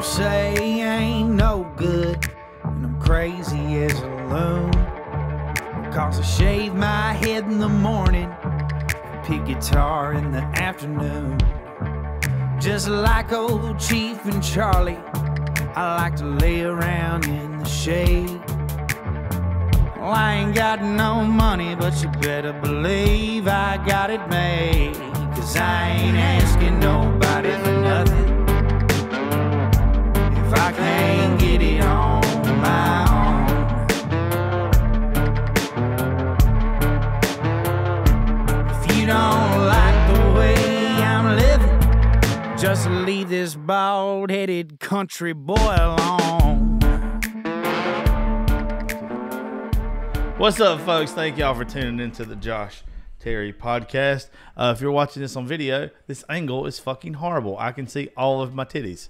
say I ain't no good, and I'm crazy as a loon. Cause I shave my head in the morning, pick guitar in the afternoon. Just like old Chief and Charlie, I like to lay around in the shade. Well, I ain't got no money, but you better believe I got it made. Cause I ain't asking nobody for nothing if I can't get it on my own. If you don't like the way I'm living, just leave this bald-headed country boy alone. What's up, folks? Thank y'all for tuning into the Josh Terry podcast. If you're watching this on video, this angle is fucking horrible. I can see all of my titties.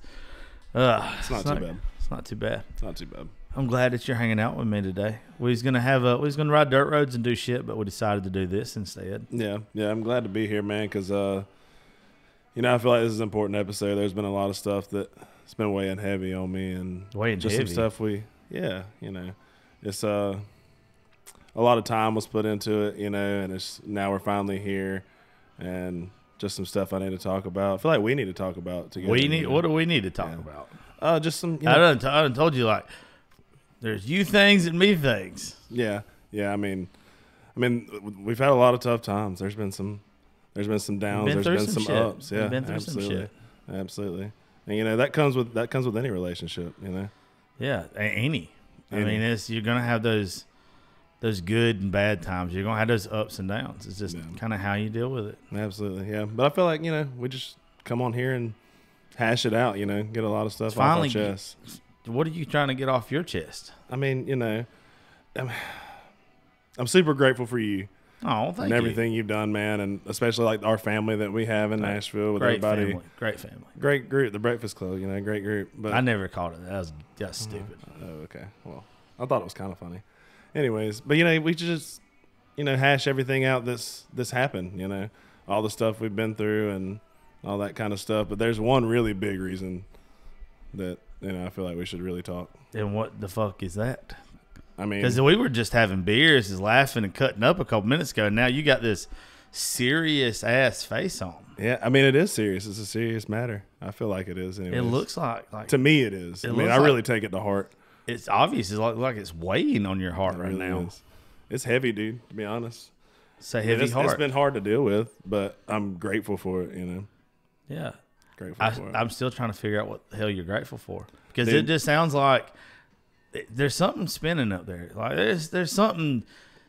It's not too bad. It's not too bad. It's not too bad. I'm glad that you're hanging out with me today. We was gonna ride dirt roads and do shit, but we decided to do this instead. Yeah. I'm glad to be here, man, because I feel like this is an important episode. There's been a lot of stuff that's been weighing heavy on me, and some stuff it's a lot of time was put into it, and now we're finally here, and just some stuff I need to talk about. I feel like we need to talk about together. What do we need to talk about? Just some. I done told you, like, there's you things and me things. Yeah. I mean, we've had a lot of tough times. There's been some downs. There's been some ups. Yeah, been through some shit. Absolutely. And that comes with any relationship. Yeah, any. I mean, you're gonna have those good and bad times. You're going to have those ups and downs. It's just kind of how you deal with it. Absolutely, yeah. But I feel like, we just come on here and hash it out, get a lot of stuff off our chest. What are you trying to get off your chest? I mean, I'm super grateful for you. Oh, thank you. And everything you've done, man, and especially like our family that we have in Nashville with everybody. Great family. Great group, the Breakfast Club, great group. But I never called it that. That's stupid. Oh, okay. Well, I thought it was kind of funny. Anyways, but we just hash everything out this happened, all the stuff we've been through and all that kind of stuff. But there's one really big reason that I feel like we should really talk. And what the fuck is that? I mean, because we were just having beers, just laughing and cutting up a couple minutes ago, and now you got this serious ass face on. Yeah, I mean, it is serious. It's a serious matter. I feel like it is. Anyways. It looks like to me it is. I really take it to heart. It's obvious. It's like it's weighing on your heart right now. Is. It's heavy, dude, to be honest. It's a heavy heart. It's been hard to deal with, but I'm grateful for it, Yeah. Grateful for it. I'm still trying to figure out what the hell you're grateful for. Because it just sounds like there's something spinning up there. Like there's something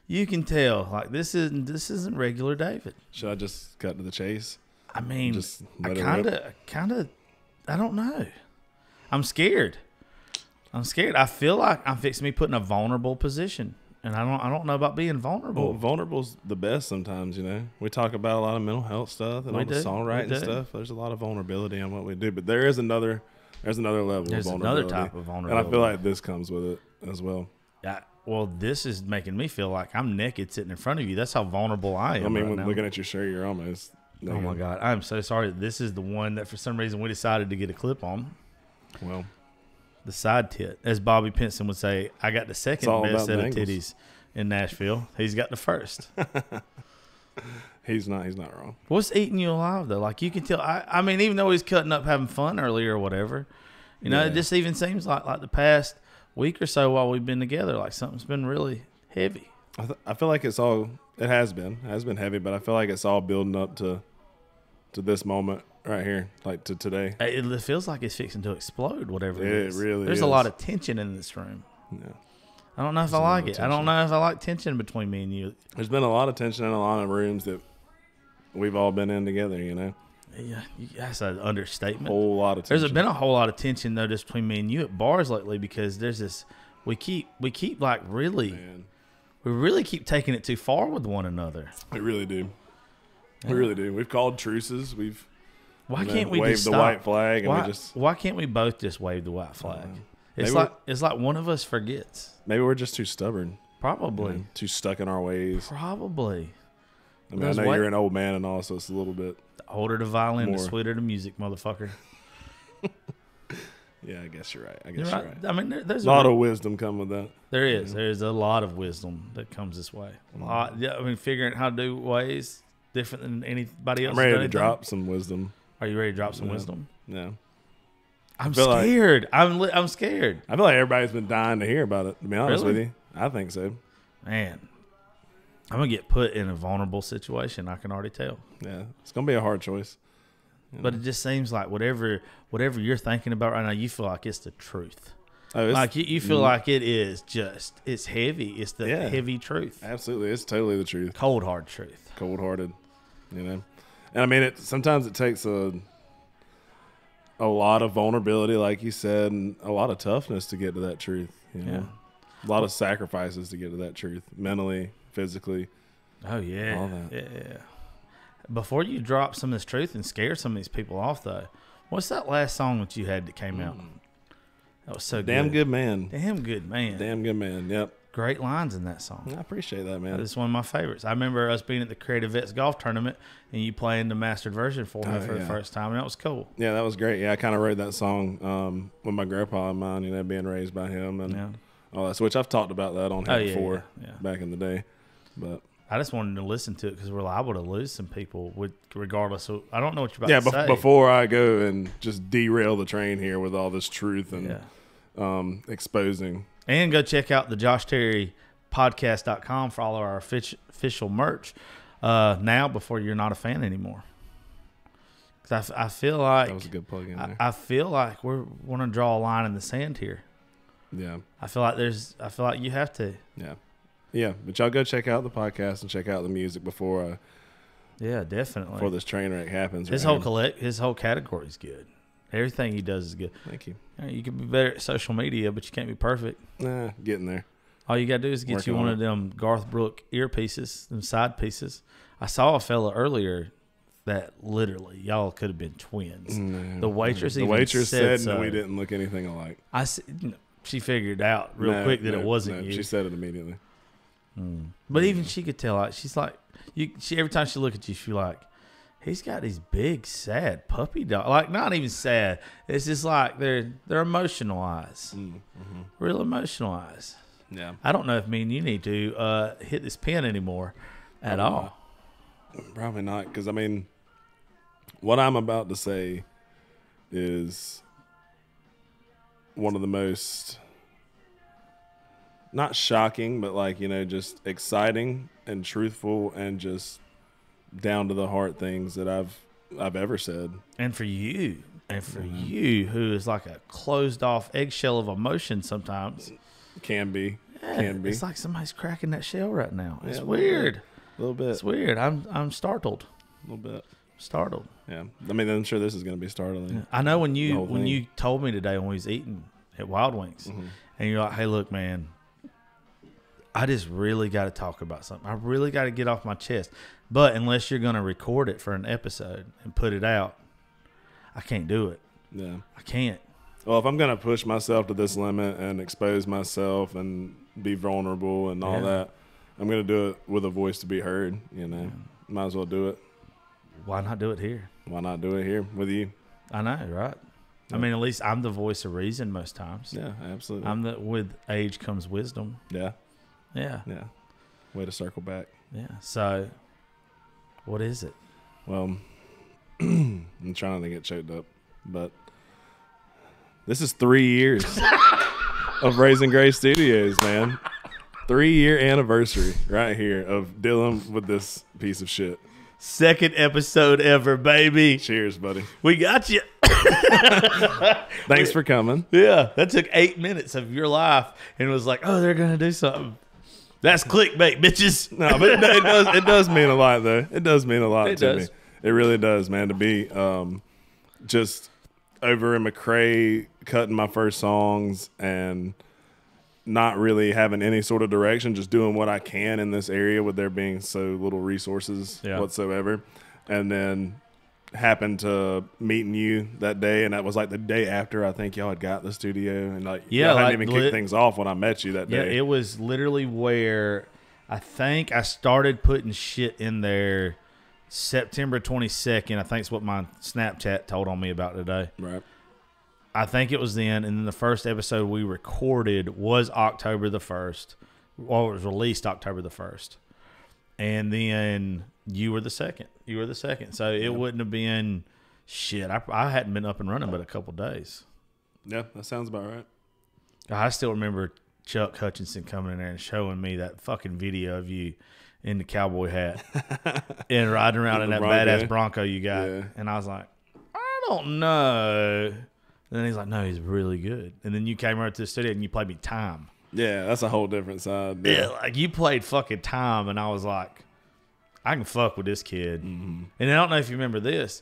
you can tell. Like this isn't regular David. Should I just cut to the chase? I mean, I kind of I don't know. I'm scared. I feel like I'm fixing me put in a vulnerable position, and I don't know about being vulnerable. Well, vulnerable's the best sometimes, We talk about a lot of mental health stuff and all the songwriting stuff. There's a lot of vulnerability on what we do, but there's another level of vulnerability. There's another type of vulnerability. And I feel like this comes with it as well. Yeah. Well, this is making me feel like I'm naked sitting in front of you. That's how vulnerable I am. I mean, when looking at your shirt, you're almost naked. Oh my God. I'm so sorry. This is the one that for some reason we decided to get a clip on. Well, the side tit, as Bobby Pinson would say, I got the second best set of titties in Nashville. He's got the first. He's not wrong. What's eating you alive though? Like you can tell. I mean, even though he's cutting up, having fun earlier or whatever, it just even seems like the past week or so while we've been together, like something's been really heavy. I feel like it has been heavy, but I feel like it's all building up to this moment right here, like to today. It feels like it's fixing to explode, whatever it is. It really is. There's a lot of tension in this room. Yeah. I don't know if I like it. I don't know if I like tension between me and you. There's been a lot of tension in a lot of rooms that we've all been in together, Yeah, that's an understatement. A whole lot of tension. There's been a whole lot of tension, though, just between me and you at bars lately because there's this, we keep like really, we really keep taking it too far with one another. We really do. We really do. We've called truces. Why can't we wave just the stop? white flag? And why can't we both just wave the white flag? It's like one of us forgets. Maybe we're just too stubborn. Probably. Too stuck in our ways. Probably. I mean, I know you're an old man and all, so it's a little bit. The older the violin, more. the sweeter the music, motherfucker. Yeah, I guess you're right. You're right. I mean, there's a lot of wisdom come with that. There is. There's a lot of wisdom that comes this way. A lot. Yeah, I mean, figuring out how to do ways different than anybody else. I'm ready to drop some wisdom. Are you ready to drop some wisdom? Yeah. I'm scared. I'm scared. I feel like everybody's been dying to hear about it, to be honest with you. I think so. Man, I'm going to get put in a vulnerable situation. I can already tell. Yeah. It's going to be a hard choice. But it just seems like whatever you're thinking about right now, you feel like it's the truth. Oh, like you feel like it is just, it's heavy. It's the heavy truth. Absolutely. It's totally the truth. Cold, hard truth. Cold-hearted, you know. And I mean, sometimes it takes a lot of vulnerability, like you said, and a lot of toughness to get to that truth. You know? A lot of sacrifices to get to that truth, mentally, physically. Oh, yeah. All that. Yeah. Before you drop some of this truth and scare some of these people off, though, what's that last song that you had that came out? That was so Damn good man. Damn good man. Damn good man. Yep. Great lines in that song. I appreciate that, man. It's one of my favorites. I remember us being at the Creative Vets golf tournament and you playing the mastered version for me for the first time, and that was cool. Yeah, that was great. Yeah, I kind of wrote that song with my grandpa in mind, you know, being raised by him and all that. Which I've talked about that on here before back in the day. But I just wanted to listen to it because we're liable to lose some people regardless of, I don't know what you're about to say. Yeah, before I go and just derail the train here with all this truth and exposing. And go check out the JoshTerryPodcast.com for all of our official merch now before you're not a fan anymore. Because I feel like that was a good plug in there. I feel like we want to draw a line in the sand here. Yeah. I feel like you have to. Yeah. Yeah, but y'all go check out the podcast and check out the music before. Definitely. Before this train wreck happens. His whole category is good. Everything he does is good. Thank you. You can be better at social media, but you can't be perfect. Nah, getting there. All you got to do is get you one of them Garth Brooks earpieces, them side pieces. I saw a fella earlier that literally y'all could have been twins. No, the waitress said so. we didn't look anything alike. She figured out real quick that it wasn't you. She said it immediately. But even she could tell. Like she's like, she every time she look at you, she's like, he's got these big sad puppy dog. Like not even sad. It's just like they're emotional eyes, real emotional eyes. Yeah. I don't know if me and you need to hit this pen anymore at all. Probably not, because I mean, what I'm about to say is one of the most. Not shocking, but like, you know, just exciting and truthful and just down to the heart things that I've ever said. And for you, who is like a closed off eggshell of emotion sometimes. Can be. It's like somebody's cracking that shell right now. It's weird. A little bit. It's weird. I'm startled. A little bit. Startled. Yeah. I mean, I'm sure this is going to be startling. Yeah. I know when you told me today when we was eating at Wild Wings, and you're like, hey, look, man, I just really got to talk about something. I really got to get off my chest. But unless you're going to record it for an episode and put it out, I can't do it. Yeah. I can't. Well, if I'm going to push myself to this limit and expose myself and be vulnerable and all that, I'm going to do it with a voice to be heard, you know. Might as well do it. Why not do it here? Why not do it here with you? I know, right? Yeah. I mean, at least I'm the voice of reason most times. Yeah, absolutely. With age comes wisdom. Yeah. Yeah. Yeah. Way to circle back. Yeah. So, what is it? Well, I'm trying to get choked up, but this is 3 years of Raising Grace Studios, man. 3-year anniversary right here of dealing with this piece of shit. Second episode ever, baby. Cheers, buddy. We got you. Thanks for coming. Yeah. That took 8 minutes of your life and it was like, oh, they're going to do something. That's clickbait, bitches. No, but it does mean a lot, though. It does mean a lot to me. It really does, man, to be just over in McRae cutting my first songs and not really having any sort of direction, just doing what I can in this area with there being so little resources whatsoever. And then happened to meeting you that day, and that was like the day after I think y'all had got the studio, and y'all hadn't even kicked things off when I met you that day. Yeah, it was literally where I think I started putting shit in there September 22nd. I think is what my Snapchat told on me about today. Right. I think it was then, and then the first episode we recorded was October the 1st. Well, it was released October the 1st. And then you were the second. So it wouldn't have been shit. I hadn't been up and running but a couple days. Yeah, that sounds about right. I still remember Chuck Hutchinson coming in there and showing me that fucking video of you in the cowboy hat and riding around in that badass Bronco you got. Yeah. And I was like, I don't know. And then he's like, no, he's really good. And then you came right to the studio and you played me Time. Yeah, that's a whole different side. Yeah, like you played fucking Time, and I was like, I can fuck with this kid. Mm-hmm. And I don't know if you remember this.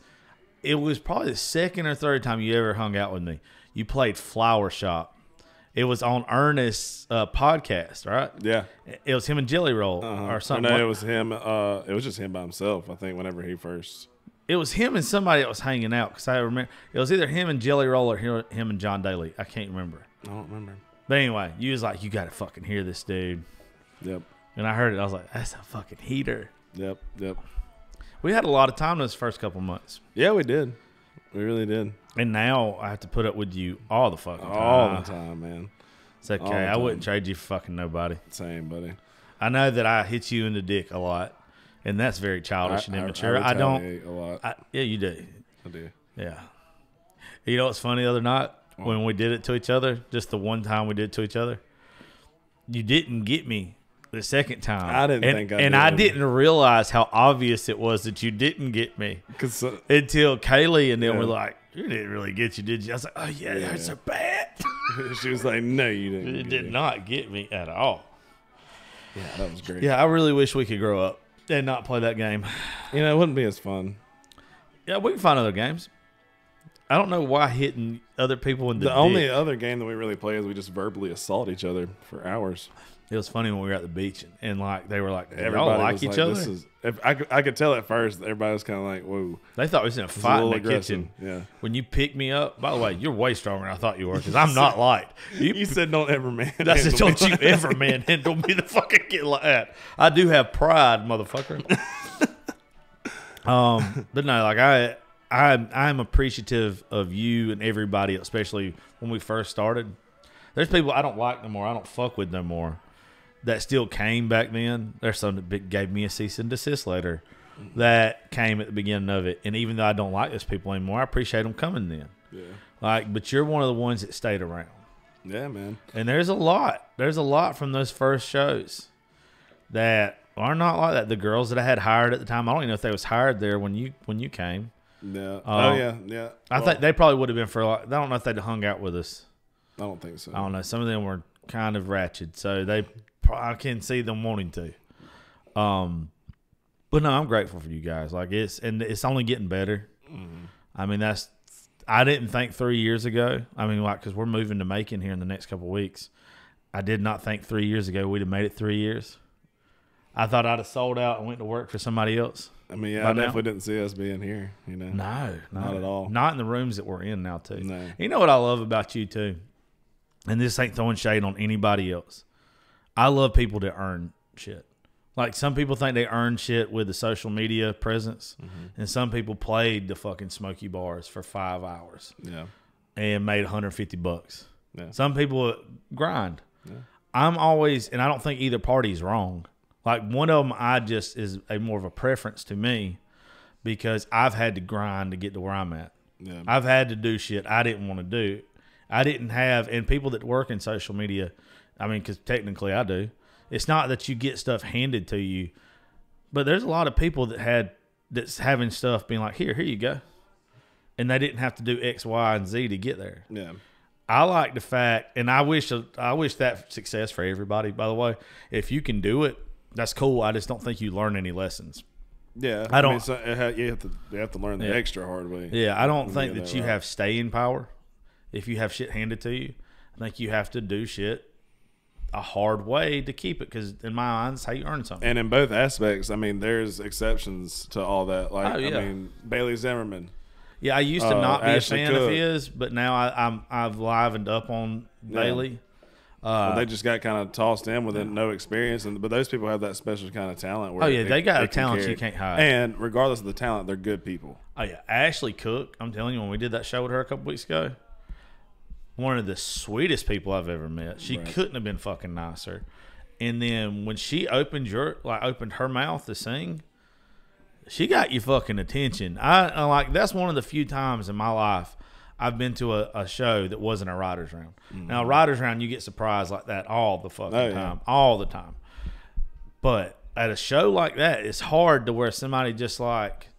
It was probably the second or third time you ever hung out with me. You played Flower Shop. It was on Ernest's podcast, right? Yeah. It was him and Jelly Roll or something. No, it was him. It was just him by himself, I think, whenever he first. It was him and somebody that was hanging out, because I remember. It was either him and Jelly Roll or him and John Daly. I can't remember. I don't remember. But anyway, you was like, you got to fucking hear this dude. Yep. And I heard it. I was like, that's a fucking heater. Yep. We had a lot of time those first couple months. Yeah, we did. We really did. And now I have to put up with you all the fucking time. All the time, man. It's okay. I wouldn't trade you for fucking nobody. Same, buddy. I know that I hit you in the dick a lot, and that's very childish and immature. I don't. A lot. Yeah, you do. I do. Yeah. You know what's funny the other night? When we did it to each other, just the one time we did it to each other, you didn't get me the second time. I didn't think I did. And I didn't realize how obvious it was that you didn't get me. Until Kaylee and them were like, you didn't really get you, did you? I was like, oh, yeah, that's so bad. She was like, no, you didn't. It did not get me at all. Yeah, that was great. Yeah, I really wish we could grow up and not play that game. You know, it wouldn't be as fun. Yeah, we can find other games. I don't know why hitting other people in the dick. Only other game that we really play is we just verbally assault each other for hours. It was funny when we were at the beach and like they were like, everybody like each other. I could tell at first everybody was kind of like, whoa. They thought we was in a fight in the kitchen. Yeah. When you picked me up, by the way, you're way stronger than I thought you were because I'm not light. You said don't ever manhandle me. I said don't you ever manhandle me the fucking kid like that. I do have pride, motherfucker. But no, like I'm appreciative of you and everybody, especially when we first started. There's people I don't like no more. I don't fuck with no more. That still came back then. There's some that gave me a cease and desist letter that came at the beginning of it. And even though I don't like those people anymore, I appreciate them coming then. Yeah. But you're one of the ones that stayed around. Yeah, man. And there's a lot. There's a lot from those first shows that are not like that. The girls that I had hired at the time, I don't even know if they was hired there when you came. Yeah. Yeah. I think they probably would have been for. I don't know if they'd hung out with us. I don't think so. I don't know. Some of them were kind of ratchet, so I can see them wanting to. But no, I'm grateful for you guys. Like it's only getting better. Mm-hmm. I mean, I didn't think 3 years ago. I mean, like because we're moving to Macon here in the next couple of weeks. I did not think 3 years ago we'd have made it 3 years. I thought I'd have sold out and went to work for somebody else. I mean, yeah, I definitely didn't see us being here, you know. No, not at all. Not in the rooms that we're in now, too. No. You know what I love about you, too? And this ain't throwing shade on anybody else. I love people that earn shit. Like, some people think they earn shit with the social media presence, and some people played the fucking Smoky Bars for 5 hours and made $150. Yeah. Some people grind. Yeah. I'm always, and I don't think either party's wrong. Like, one of them is more of a preference to me because I've had to grind to get to where I'm at. Yeah. I've had to do shit I didn't want to do. I didn't have, and people that work in social media, I mean, because technically I do. It's not that you get stuff handed to you, but there's a lot of people that's having stuff being like, here you go. And they didn't have to do X, Y, and Z to get there. Yeah. I like the fact, and I wish that success for everybody, by the way. If you can do it, that's cool. I just don't think you learn any lessons. Yeah, I don't. You have to learn the extra hard way. Yeah, I don't think that you have staying power. If you have shit handed to you, I think you have to do shit a hard way to keep it. Because in my mind, it's how you earn something. And in both aspects, I mean, there's exceptions to all that. Like, I mean, Bailey Zimmerman. Yeah, I used to not be Ashley a fan of his, but now I've livened up on Bailey. Well, they just got kind of tossed in with no experience, but those people have that special kind of talent. Where they got a talent you can't hide. And regardless of the talent, they're good people. Oh yeah, Ashley Cook. I'm telling you, when we did that show with her a couple weeks ago, one of the sweetest people I've ever met. She couldn't have been fucking nicer. And then when she opened her mouth to sing, she got your fucking attention. I like, that's one of the few times in my life I've been to a show that wasn't a writer's round. Now, a writer's round, you get surprised like that all the fucking time, all the time. But at a show like that, it's hard to where somebody just like,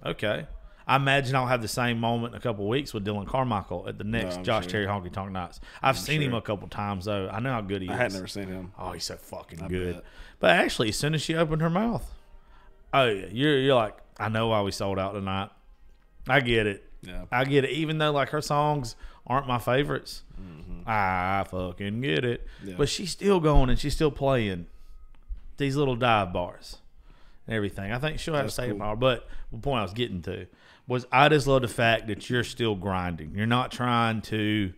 okay. I imagine I'll have the same moment in a couple of weeks with Dylan Carmichael at the next Josh Terry Honky Tonk Nights. I've seen him a couple times, though. I know how good he is. I had never seen him. Oh, he's so fucking good. But actually, as soon as she opened her mouth, oh, yeah, you're like, I know why we sold out tonight. I get it. Yeah. I get it. Even though, like, her songs aren't my favorites, I fucking get it. Yeah. But she's still going and she's still playing these little dive bars and everything. I think she'll have to say it more. But the point I was getting to was I just love the fact that you're still grinding. You're not trying to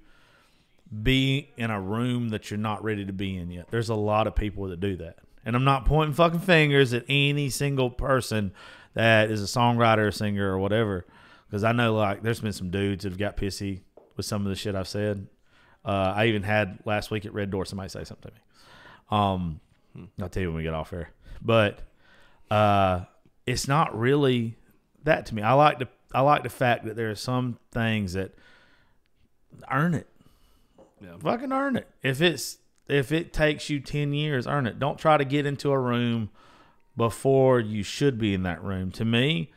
be in a room that you're not ready to be in yet. There's a lot of people that do that. And I'm not pointing fucking fingers at any single person that is a songwriter or singer or whatever. Because I know, like, there's been some dudes that have got pissy with some of the shit I've said. I even had last week at Red Door somebody say something to me. I'll tell you when we get off here. But it's not really that to me. I like the fact that there are some things that earn it. Yeah. Fucking earn it. If it takes you 10 years, earn it. Don't try to get into a room before you should be in that room. To me,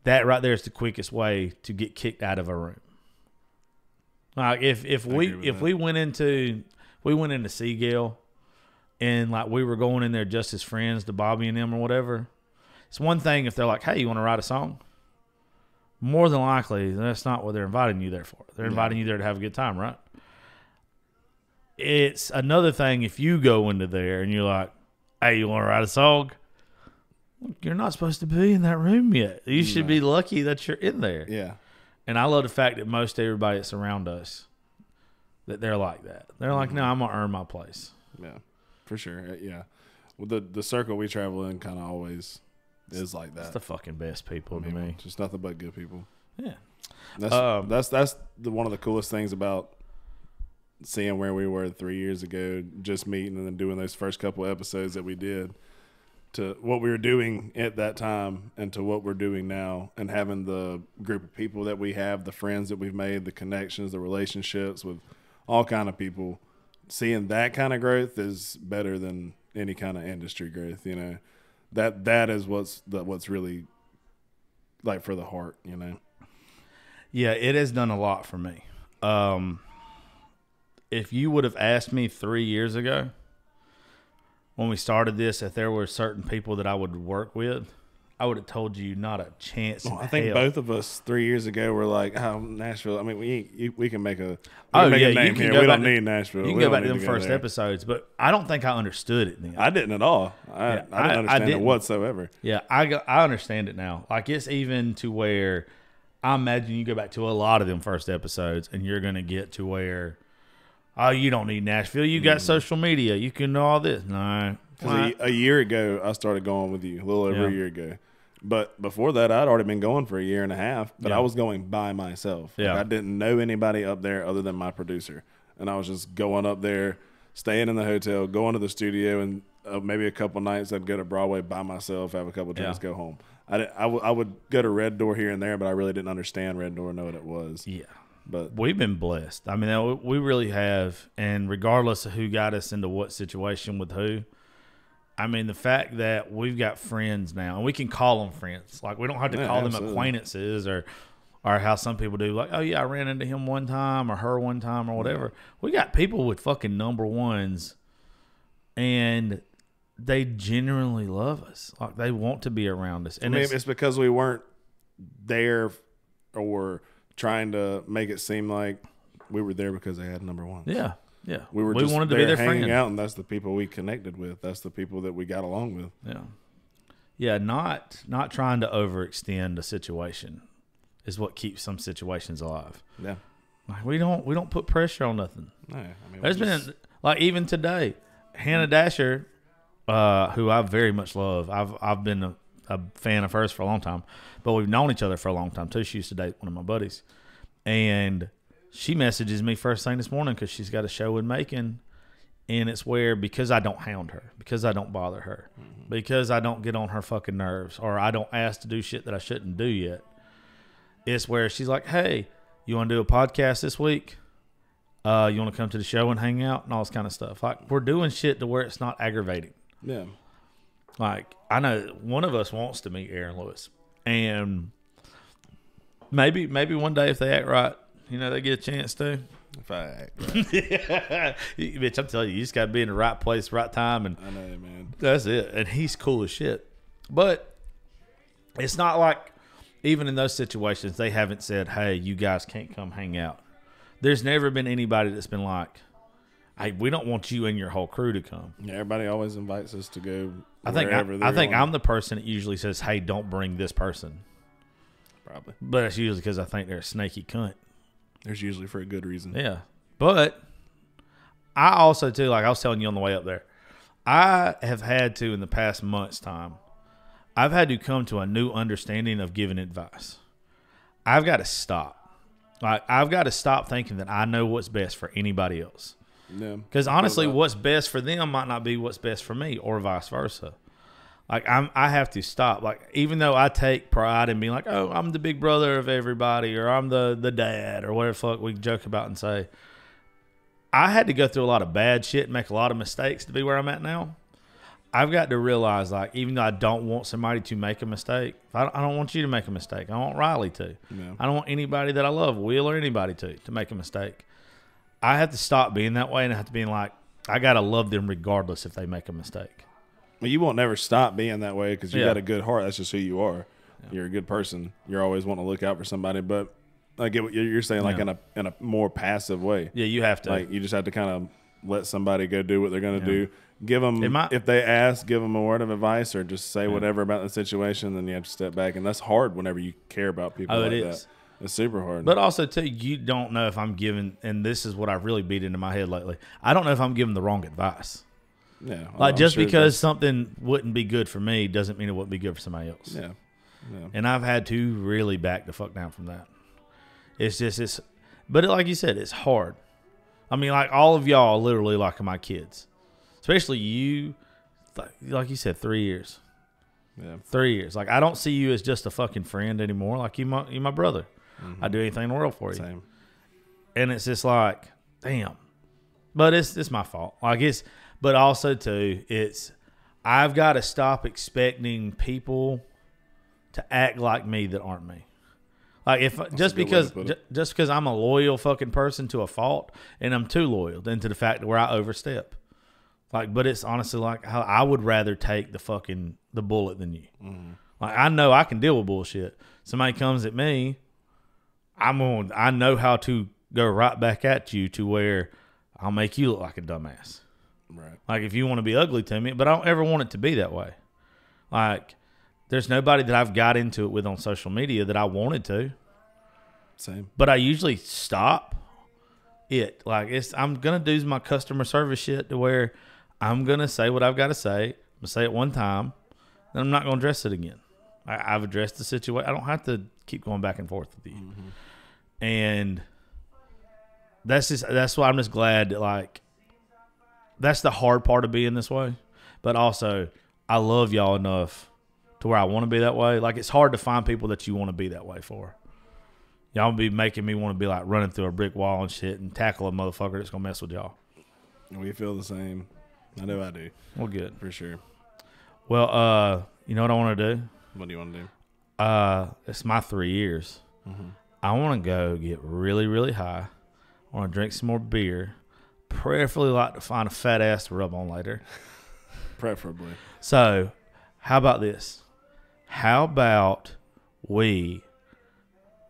that right there is the quickest way to get kicked out of a room. Like if we went into Seagull and like we were going in there just as friends to Bobby and them or whatever, it's one thing if they're like, hey, you want to write a song? More than likely, that's not what they're inviting you there for. They're inviting you there to have a good time, right? It's another thing if you go into there and you're like, hey, you want to write a song? You're not supposed to be in that room yet. You should be lucky that you're in there. Yeah. And I love the fact that most everybody that's around us, that they're like that. They're like, no, I'm going to earn my place. Yeah, for sure. Yeah. Well, the circle we travel in kind of always is like that. It's the fucking best people to me. Just nothing but good people. Yeah. That's one of the coolest things about seeing where we were 3 years ago, just meeting and then doing those first couple episodes that we did, to what we were doing at that time and to what we're doing now, and having the group of people that we have, the friends that we've made, the connections, the relationships with all kind of people. Seeing that kind of growth is better than any kind of industry growth, you know. That is what's really like for the heart, you know. Yeah, it has done a lot for me. If you would have asked me 3 years ago when we started this, if there were certain people that I would work with, I would have told you not a chance. Well, I think both of us 3 years ago were like, "Oh, Nashville. I mean, we can make a name here. We don't need Nashville. You can go back to them first episodes, but I don't think I understood it then. I didn't at all. I didn't understand it whatsoever. Yeah, I understand it now. Like, it's even to where I imagine you go back to a lot of them first episodes, and you're going to get to where, oh, you don't need Nashville. You got social media. You can know all this. No. A year ago, I started going with you, a little over a year ago. But before that, I'd already been going for a year and a half, but I was going by myself. Yeah. Like, I didn't know anybody up there other than my producer. And I was just going up there, staying in the hotel, going to the studio, and maybe a couple nights I'd go to Broadway by myself, have a couple drinks, go home. I would go to Red Door here and there, but I really didn't understand Red Door, know what it was. Yeah. But we've been blessed. I mean, we really have. And regardless of who got us into what situation with who, I mean, the fact that we've got friends now, and we can call them friends. Like, we don't have to call them acquaintances or how some people do. Like, oh, yeah, I ran into him one time or her one time or whatever. Yeah. We got people with fucking number ones, and they genuinely love us. Like, they want to be around us. And it's because we weren't there or trying to make it seem like we were there because they had number ones. Yeah. Yeah, we wanted to be their hanging out, and that's the people we connected with. That's the people that we got along with. Yeah, yeah. Not trying to overextend a situation is what keeps some situations alive. Yeah, like we don't put pressure on nothing. No, I mean, there's been like even today, Hannah Dasher, who I very much love. I've been a fan of hers for a long time, but we've known each other for a long time too. She used to date one of my buddies, and she messages me first thing this morning because she's got a show in Macon, and it's where, because I don't hound her, because I don't bother her, because I don't get on her fucking nerves, or I don't ask to do shit that I shouldn't do yet, it's where she's like, hey, you want to do a podcast this week? You want to come to the show and hang out and all this kind of stuff. Like, we're doing shit to where it's not aggravating. Yeah. Like, I know one of us wants to meet Aaron Lewis, and maybe one day if they act right, you know, they get a chance to. If I act right. Bitch, I'm telling you, you just got to be in the right place, right time, and I know, man. that's it. And he's cool as shit. But it's not like, even in those situations, they haven't said, hey, you guys can't come hang out. There's never been anybody that's been like, hey, we don't want you and your whole crew to come. Yeah, everybody always invites us to go I think wherever I'm the person that usually says, hey, don't bring this person. Probably. But it's usually because I think they're a snaky cunt. There's usually for a good reason. Yeah. But I also, too, like I was telling you on the way up there, I have had to, in the past month's time, I've had to come to a new understanding of giving advice. I've got to stop. Like, I've got to stop thinking that I know what's best for anybody else. Yeah. Because honestly, what's best for them might not be what's best for me, or vice versa. Like, I have to stop. Like, even though I take pride in being like, oh, I'm the big brother of everybody, or I'm the dad, or whatever the fuck we joke about and say, I had to go through a lot of bad shit and make a lot of mistakes to be where I'm at now. I've got to realize, like, even though I don't want somebody to make a mistake, I don't want you to make a mistake. I want Riley to. Yeah. I don't want anybody that I love, Will or anybody to make a mistake. I have to stop being that way, and I have to be like, I got to love them regardless if they make a mistake. Well, you won't never stop being that way because you Yeah. got a good heart. That's just who you are. Yeah. You're a good person. You're always wanting to look out for somebody. But I get what you're saying, like Yeah. in a more passive way. Yeah, you have to. Like, you just have to kind of let somebody go do what they're going to Yeah. do. Give them, if they ask, give them a word of advice, or just say whatever about the situation. Then you have to step back, and that's hard whenever you care about people. Oh, like it is. That. It's super hard. But also, too, you don't know if I'm giving, and this is what I've really beat into my head lately, I don't know if I'm giving the wrong advice. Yeah, Like, I'm just sure because something wouldn't be good for me doesn't mean it wouldn't be good for somebody else. Yeah. And I've had to really back the fuck down from that. But like you said, it's hard. I mean, like, all of y'all literally like my kids, especially you. Like you said, 3 years. Yeah. 3 years. Like, I don't see you as just a fucking friend anymore. Like, you my brother. Mm-hmm. I'd do anything in the world for you. Same. And it's just like, damn. But it's my fault. Like, but also too, I've got to stop expecting people to act like me that aren't me. Like, just because I'm a loyal fucking person to a fault, and I'm too loyal, then to the fact that where I overstep. Like, but it's honestly like how I would rather take the bullet than you. Mm-hmm. Like, I know I can deal with bullshit. Somebody comes at me, I know how to go right back at you to where I'll make you look like a dumbass. Right. Like, if you want to be ugly to me, but I don't ever want it to be that way. Like, there's nobody that I've got into it with on social media that I wanted to. Same. But I usually stop it. Like, I'm going to do my customer service shit to where I'm going to say what I've got to say. I'm going to say it one time, then I'm not going to address it again. I've addressed the situation. I don't have to keep going back and forth with you. Mm-hmm. And that's why I'm just glad that, like, that's the hard part of being this way. But also, I love y'all enough to where I want to be that way. Like, it's hard to find people that you want to be that way for. Y'all be making me want to be like running through a brick wall and shit and tackle a motherfucker that's going to mess with y'all. We feel the same. I know I do. Well, good. For sure. Well, you know what I want to do? What do you want to do? It's my 3 years. Mm-hmm. I want to go get really, really high. I want to drink some more beer. Preferably like to find a fat ass to rub on later. Preferably. So, how about this? How about we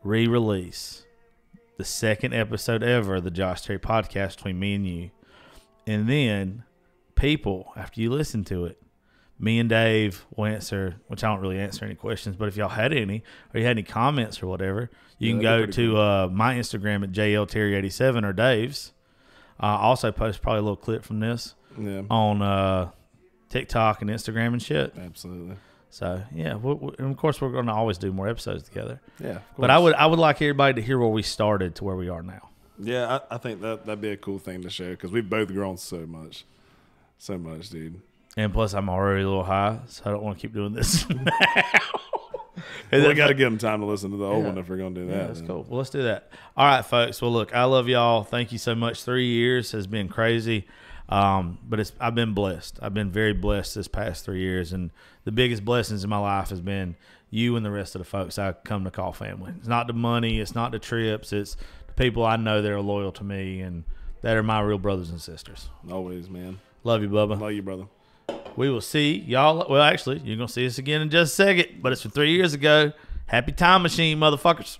re-release the second episode ever of the Josh Terry podcast between me and you, and then people, after you listen to it, me and Dave will answer, which I don't really answer any questions, but if y'all had any, or you had any comments or whatever, you can go to my Instagram at JLTerry87 or Dave's. Also post probably a little clip from this on TikTok and Instagram and shit. Absolutely. So, yeah, and of course, we're going to always do more episodes together. Yeah, but I would like everybody to hear where we started to where we are now. Yeah, I think that'd be a cool thing to share because we've both grown so much, dude. And plus, I'm already a little high, so I don't want to keep doing this now. Well, we got to give them time to listen to the old one if we're going to do that. Yeah, that's cool. Well, let's do that. All right, folks. Well, look, I love y'all. Thank you so much. 3 years has been crazy, but I've been blessed. I've been very blessed this past 3 years, and the biggest blessings in my life has been you and the rest of the folks I come to call family. It's not the money. It's not the trips. It's the people I know that are loyal to me and that are my real brothers and sisters. Always, man. Love you, Bubba. Love you, brother. We will see y'all. Well, actually, you're going to see us again in just a second, but it's from 3 years ago. Happy time machine, motherfuckers.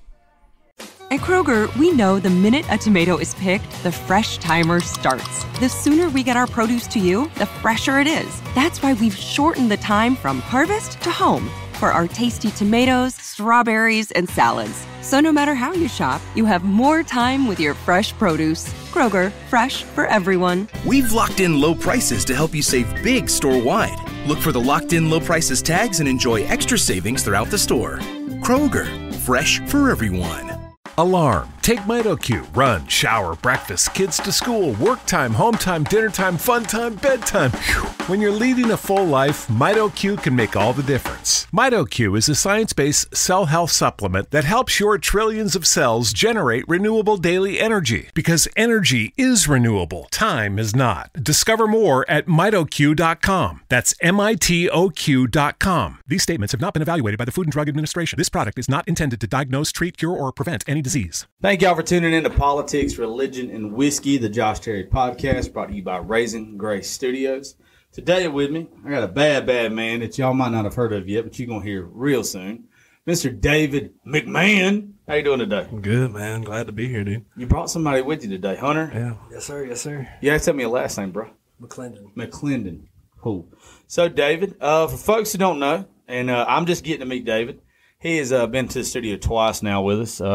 At Kroger, we know the minute a tomato is picked, the fresh timer starts. The sooner we get our produce to you, the fresher it is. That's why we've shortened the time from harvest to home for our tasty tomatoes, strawberries, and salads. So no matter how you shop, you have more time with your fresh produce. Kroger, fresh for everyone. We've locked in low prices to help you save big store-wide. Look for the locked in low prices tags and enjoy extra savings throughout the store. Kroger, fresh for everyone. Alarm. Take MitoQ. Run, shower, breakfast, kids to school, work time, home time, dinner time, fun time, bedtime. Whew. When you're leading a full life, MitoQ can make all the difference. MitoQ is a science-based cell health supplement that helps your trillions of cells generate renewable daily energy. Because energy is renewable, time is not. Discover more at mitoq.com. That's MITOQ.com. These statements have not been evaluated by the Food and Drug Administration. This product is not intended to diagnose, treat, cure, or prevent any disease. Thank y'all for tuning in to Politics, Religion, and Whiskey, the Josh Terry podcast, brought to you by Raising Grace Studios. Today with me, I got a bad man that y'all might not have heard of yet, but you're going to hear real soon. Mr. David McMahon. How you doing today? I'm good, man. Glad to be here, dude. You brought somebody with you today, Hunter? Yeah. Yes, sir. Yes, sir. You have to tell me your last name, bro. McClendon. Cool. So, David, for folks who don't know, and I'm just getting to meet David, he has been to the studio twice now with us in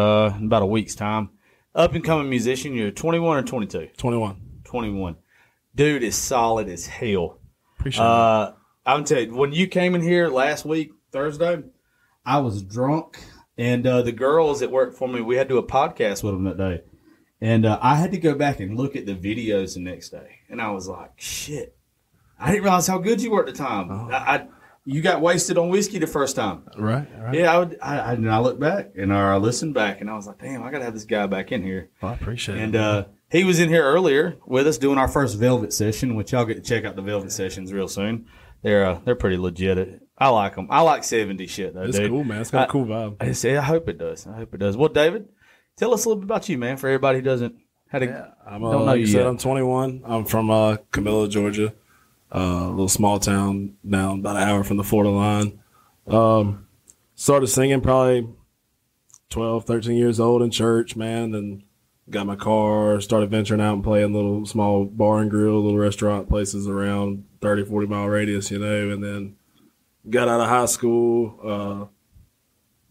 about a week's time. Up-and-coming musician. You're 21 or 22? 21. 21. Dude is solid as hell. Appreciate it. I'm telling you, when you came in here last week, Thursday, I was drunk, and the girls that worked for me, we had to do a podcast with them that day. And I had to go back and look at the videos the next day. And I was like, shit, I didn't realize how good you were at the time. Oh. You got wasted on whiskey the first time. Right. Yeah, I looked back and I listened back, and I was like, damn, I got to have this guy back in here. Well, I appreciate it. And he was in here earlier with us doing our first Velvet session, which y'all get to check out the Velvet sessions real soon. They're pretty legit. I like them. I like 70s shit, though, it's dude. Cool, man. It's got a cool vibe. I hope it does. Well, David, tell us a little bit about you, man, for everybody who don't know you yet. I'm 21. I'm from Camilla, Georgia. A little small town down about an hour from the Florida line. Started singing probably 12, 13 years old in church, man. Then got my car, started venturing out and playing little small bar and grill, little restaurant places around 30, 40 mile radius, and then got out of high school,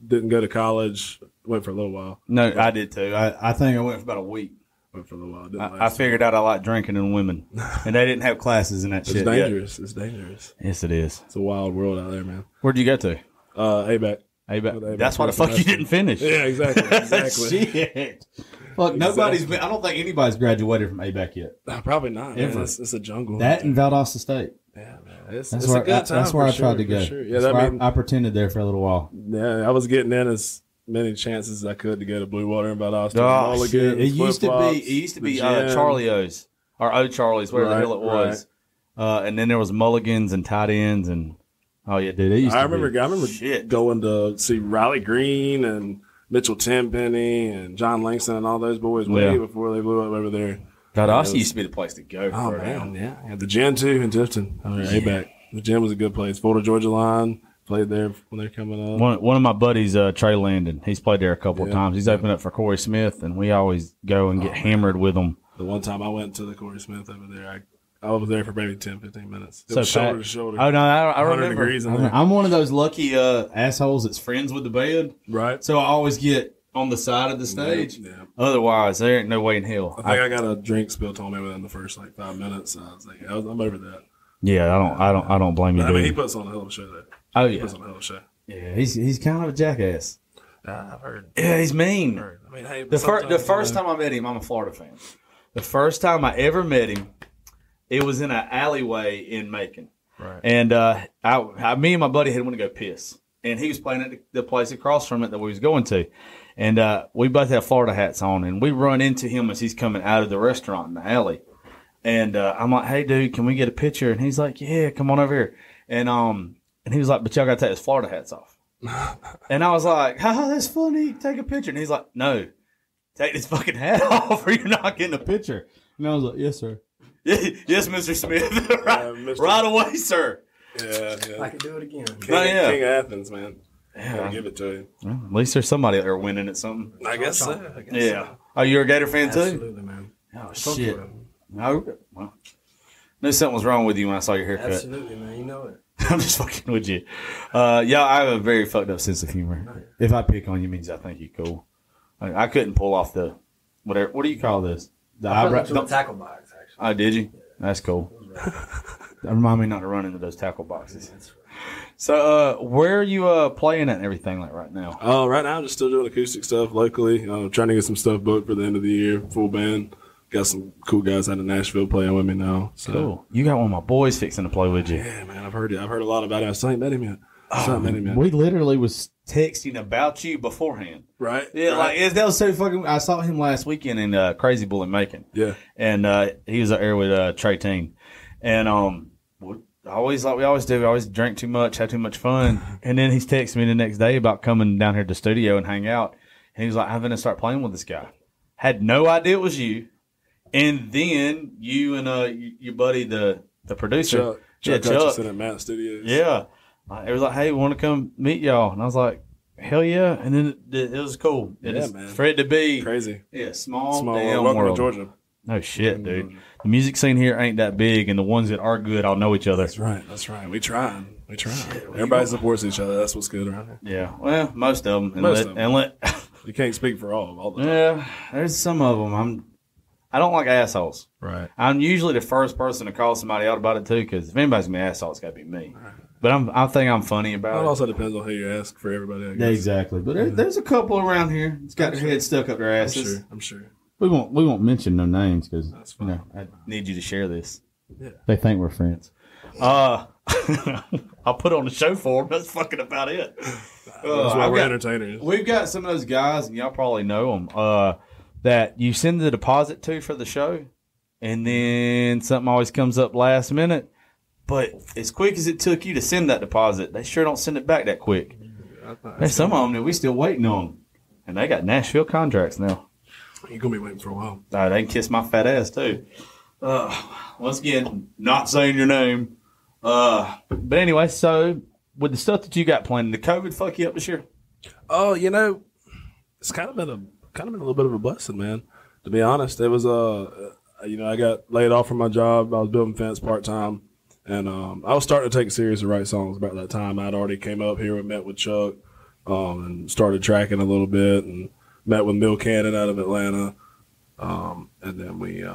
didn't go to college, went for a little while. No, I did too. I think I went for about a week. Went for a little while. I figured out I like drinking and women, and they didn't have classes in that shit. It's dangerous. It's dangerous. Yes, it is. It's a wild world out there, man. Where'd you go to? ABAC. That's why the fuck you didn't finish. Yeah, exactly. Shit. Fuck, I don't think anybody's graduated from ABAC yet. Probably not. Ever. It's a jungle. That and Valdosta State. Yeah, man. It's that's a good time. That's where I tried to go. Sure. Yeah, I pretended there for a little while. Yeah, I was getting in as many chances as I could to go to Blue Water and Valdosta. Oh, shit. It used to be Charlie O's or O Charlie's, whatever the hell it was. Right. And then there was Mulligans and tight ends and oh yeah, dude. I remember going to see Riley Green and Mitchell Tenpenny and John Langston and all those boys way before they blew up over there. Valdosta used to be the place to go. Oh man, yeah. The gym too in Tifton. ABAC. The gym was a good place. Florida Georgia line. Played there when they're coming up. One of my buddies, Trey Landon, he's played there a couple of times. He's opened up for Corey Smith, and we always go and get hammered with him. The one time I went to the Corey Smith over there, I was there for maybe 10, 15 minutes. So shoulder to shoulder. Oh, no, I remember. Degrees in there. I'm one of those lucky assholes that's friends with the band. Right. So I always get on the side of the stage. Yeah. Otherwise, there ain't no way in hell. I think I got a drink spilled on me within the first 5 minutes. So I was like, I'm over that. Yeah, I don't blame you. I mean, he puts on a hell of a show there. Oh yeah, he puts on a hell of a show. Yeah, he's kind of a jackass. I've heard. Yeah, he's mean. I mean, hey, The first time I met him, I'm a Florida fan. The first time I ever met him, it was in an alleyway in Macon. Right. And me and my buddy had went to go piss. And he was playing at the place across from it that we was going to. And we both have Florida hats on. And we run into him as he's coming out of the restaurant in the alley. And I'm like, hey, dude, can we get a picture? And he's like, yeah, come on over here. And he was like, but y'all got to take his Florida hats off. And I was like, oh, that's funny. Take a picture. And he's like, no, take this fucking hat off or you're not getting a picture. And I was like, yes, sir. Yes, Mr. Smith. Right away, sir. Yeah. I can do it again. King of Athens, man. Yeah, I'll give it to you. Well, at least there's somebody there winning at something. I guess so. So. Oh, you're a Gator fan too? Absolutely, man. Oh, shit. No, well, knew something was wrong with you when I saw your haircut. Absolutely, man. You know it. I'm just fucking with you. Yeah, I have a very fucked up sense of humor. If I pick on you, means I think you're cool. I couldn't pull off the whatever. What do you call this? The eyebrow. A tackle box, actually. Oh, did you? That's cool. Remind me not to run into those tackle boxes. So, where are you playing at and everything like right now? Right now, I'm just still doing acoustic stuff locally. Trying to get some stuff booked for the end of the year, full band. Got some cool guys out of Nashville playing with me now. So. Cool. You got one of my boys fixing to play with you. Yeah, man. I've heard it. I've heard a lot about it. I still ain't met him yet. We literally was texting about you beforehand. Right. Yeah, right. like that was so fucking. I saw him last weekend in Crazy Bull in Macon. Yeah. And he was out there with Trey Teen. And we always do. We always drink too much, have too much fun. And then he's texting me the next day about coming down here to the studio and hang out. And he was like, I'm going to start playing with this guy. Had no idea it was you. And then you and your buddy, the producer, Chuck Hutchison at Matt Studios. Yeah. It was like, hey, we want to come meet y'all. And I was like, hell yeah. And then it was cool. Man. For it to be crazy. Yeah, small damn welcome world. to Georgia. No shit, dude. The music scene here ain't that big, and the ones that are good all know each other. That's right. We try. Everybody supports each other. That's what's good around here. Yeah. Well, most of them. You can't speak for all the time. Yeah, there's some of them. I don't like assholes. Right. I'm usually the first person to call somebody out about it too, because if anybody's gonna be an asshole, it's gotta be me. Right. But I think I'm funny about it. It also depends on who you ask for everybody. I guess. Yeah, exactly. But there's a couple around here that's got their head stuck up their asses. I'm sure. We won't mention no names because I need you to share this. Yeah. They think we're friends. I'll put on the show for them. That's fucking about it. That's why we're entertainers. We've got some of those guys, and y'all probably know them, that you send the deposit to for the show, and then something always comes up last minute. But as quick as it took you to send that deposit, they sure don't send it back that quick. There's some of them that we still waiting on, and they got Nashville contracts now. You're going to be waiting for a while. They can kiss my fat ass, too. Once again, not saying your name. But anyway, so with the stuff that you got planned, did COVID fuck you up this year? Oh, it's kind of been a little bit of a blessing, man. To be honest, it was I got laid off from my job. I was building fence part time, and I was starting to take it serious to write songs about that time. I'd already came up here and met with Chuck, and started tracking a little bit, and met with Mill Cannon out of Atlanta, and then we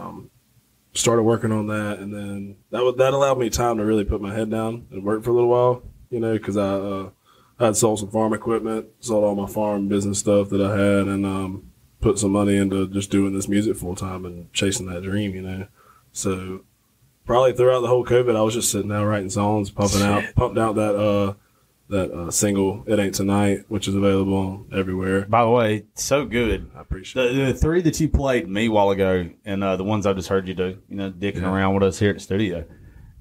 started working on that, and then that allowed me time to really put my head down and work for a little while, because I had sold some farm equipment, sold all my farm business stuff that I had, and put some money into just doing this music full time and chasing that dream, So probably throughout the whole COVID, I was just sitting down writing songs, pumped out that single "It Ain't Tonight," which is available everywhere. By the way, so good. I appreciate it. The three that you played me a while ago, and the ones I just heard you do, dicking around with us here at the studio.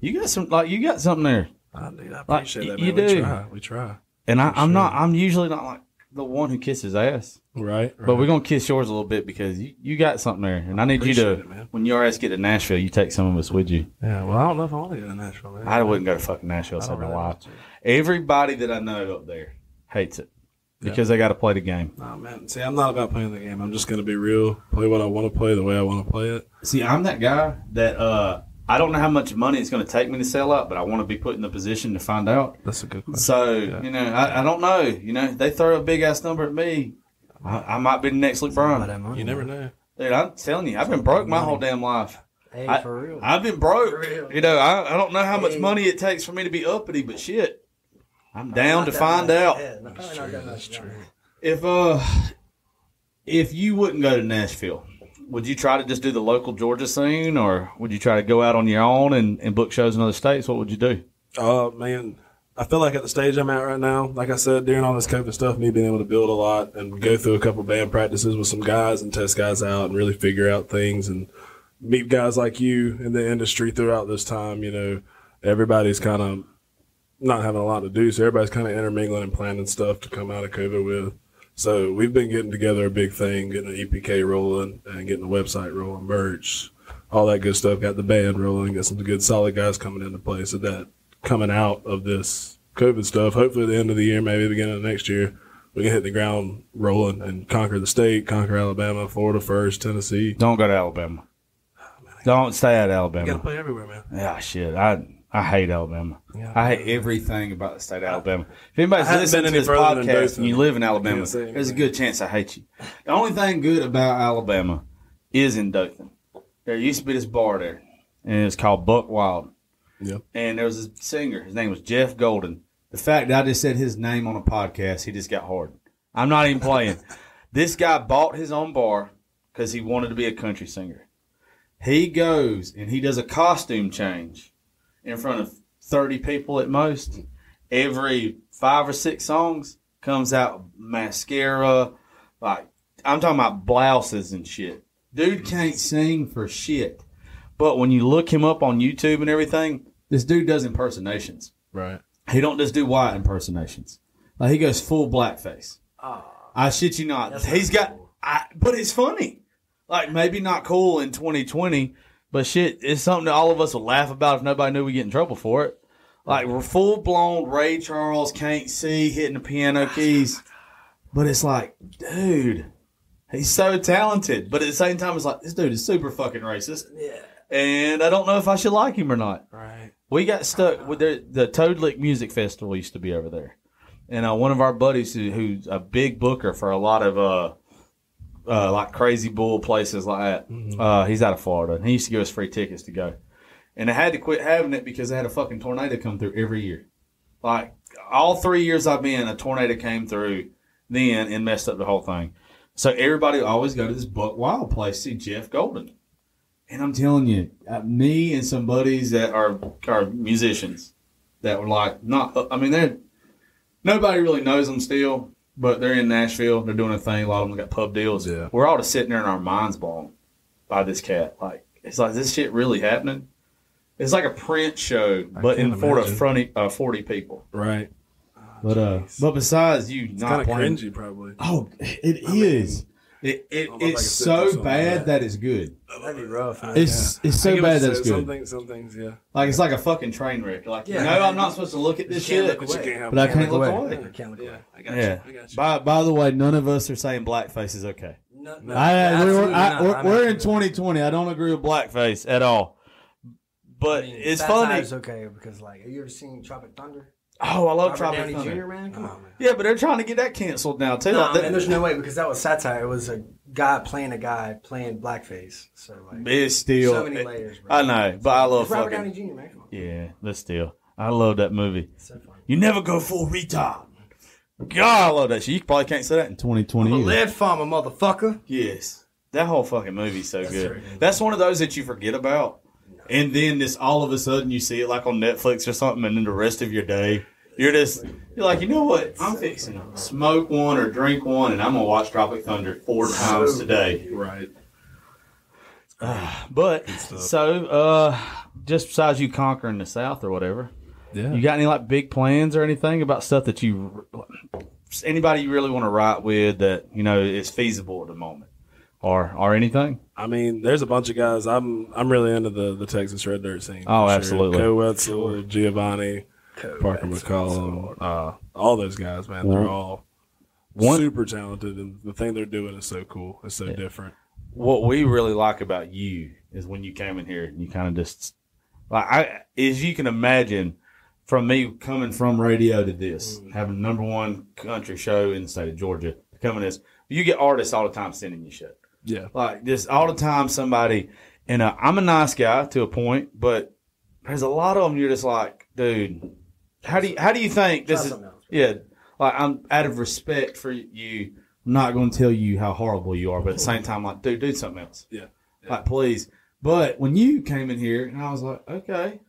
You got something there. I appreciate that, man. You do. We try. And I'm usually not like the one who kisses ass. Right. But we're gonna kiss yours a little bit because you got something there, and I need you to. When your ass get to Nashville, you take some of us with you. Yeah. Well, I don't know if I want to go to Nashville, man. I wouldn't go to fucking Nashville. So really everybody that I know up there hates it because they got to play the game. Oh man, see, I'm not about playing the game. I'm just gonna be real, play what I want to play the way I want to play it. See, I'm that guy that I don't know how much money it's going to take me to sell out, but I want to be put in the position to find out. That's a good question. So I don't know. They throw a big ass number at me. I might be the next Luke Bryan. You never know. Dude, I'm telling you, I've been broke my whole damn life. Hey, for real. I've been broke. For real. I don't know how much money it takes for me to be uppity, but shit, I'm down to find out. Yeah, That's true. If you wouldn't go to Nashville, would you try to just do the local Georgia scene, or would you try to go out on your own and book shows in other states? What would you do? Man, I feel like at the stage I'm at right now, like I said, during all this COVID stuff, me being able to build a lot and go through a couple band practices with some guys and test guys out and really figure out things and meet guys like you in the industry throughout this time, everybody's kind of not having a lot to do, so everybody's kind of intermingling and planning stuff to come out of COVID with. So we've been getting together a big thing, getting an EPK rolling and getting the website rolling, merch, all that good stuff. Got the band rolling, got some good solid guys coming into play. So that coming out of this COVID stuff, hopefully at the end of the year, maybe beginning of next year, we can hit the ground rolling and conquer the state, conquer Alabama, Florida first, Tennessee. Don't go to Alabama. Don't stay at Alabama. You got to play everywhere, man. Yeah, shit. I hate Alabama. Yeah. I hate everything about the state of Alabama. If anybody's haven't listening been to any this further than podcast Dothan. and you live in Alabama, Can't say there's a anything. good chance I hate you. The only thing good about Alabama is in Dothan. There used to be this bar there, and it's called Buck Wild. Yep. And there was a singer. His name was Jeff Golden. The fact that I just said his name on a podcast, he just got hard. I'm not even playing. This guy bought his own bar because he wanted to be a country singer. He goes and he does a costume change in front of 30 people at most. Every 5 or 6 songs comes out mascara. Like, I'm talking about blouses and shit. Dude can't sing for shit. But when you look him up on YouTube and everything, this dude does impersonations. Right. He don't just do white impersonations. Like, he goes full blackface. I shit you not. He's got, but it's funny. Like, maybe not cool in 2020, but shit, it's something that all of us would laugh about if nobody knew we get in trouble for it. Like, we're full-blown Ray Charles, can't see, hitting the piano keys. But it's like, dude, he's so talented. But at the same time, it's like, this dude is super fucking racist. Yeah. And I don't know if I should like him or not. Right. We got stuck with the Toad Lick Music Festival used to be over there. And one of our buddies who's a big booker for a lot of like Crazy Bull places like that. He's out of Florida, and he used to give us free tickets to go. And I had to quit having it because they had a fucking tornado come through every year. Like, all 3 years I've been, a tornado came through then and messed up the whole thing. So everybody would always go to this Buck Wild place to see Jeff Golden. And I'm telling you, me and some buddies that are musicians that were like, nobody really knows them still. But they're in Nashville. They're doing a thing. A lot of them got pub deals. Yeah. We're all just sitting there in our minds blown by this cat. Like, it's like, is this shit really happening? It's like a print show, but in front of 40 people. Right. But besides you It's not kind of playing, cringy, probably. oh, it is. It's so bad that it's good. That'd be rough. Man. It's so bad that it's good. Some things, yeah. Like, it's like a fucking train wreck. Like, I'm not supposed to look at this can't shit, look away. but I can't look away. I can't look away. I got Yeah. you. I got you. By the way, none of us are saying blackface is okay. No, We're in 2020. I don't agree with blackface at all. But it's funny. It's okay because, like, have you ever seen Tropic Thunder? Oh, I love Robert Tropic Downey Thunder. Jr., man, come on, man. Yeah, but they're trying to get that canceled now too. No, Like, man, there's no way because that was satire. It was a guy playing blackface. So like, it's still so many layers. Bro. I know, but I love It's Robert fucking. Downey Jr., man. Come on. Yeah, but still, I love that movie. It's so funny. You never go full retard. God, I love that shit. You probably can't say that in 2020. I'm a either. lead farmer, motherfucker. Yes, that whole fucking movie's so good. right. That's one of those that you forget about, and then this all of a sudden you see it like on Netflix or something, and then the rest of your day. You're like, you know what? I'm fixing to smoke one or drink one, and I'm going to watch Tropic Thunder 4 times today. Right. But, so, just besides you conquering the South or whatever, you got any, like, big plans or anything about stuff that anybody you really want to write with that, you know, is feasible at the moment? Or anything? I mean, there's a bunch of guys. I'm really into the Texas Red Dirt scene. Oh, for absolutely. Sure. Wetzel, Giovanni, Parker McCollum, all those guys, man. They're all super talented, and the thing they're doing is so cool. It's so different. What we really like about you is when you came in here and you kind of just, like, as you can imagine, from me coming from radio to this, having the #1 country show in the state of Georgia, becoming this, you get artists all the time sending you shit. Yeah. Like, just all the time somebody, and I'm a nice guy to a point, but there's a lot of them you're just like, dude, how do you think this is? Yeah, like I'm out of respect for you. I'm not going to tell you how horrible you are, but at the same time, like, dude, do something else. Yeah. Like, please. But when you came in here, and I was like, okay,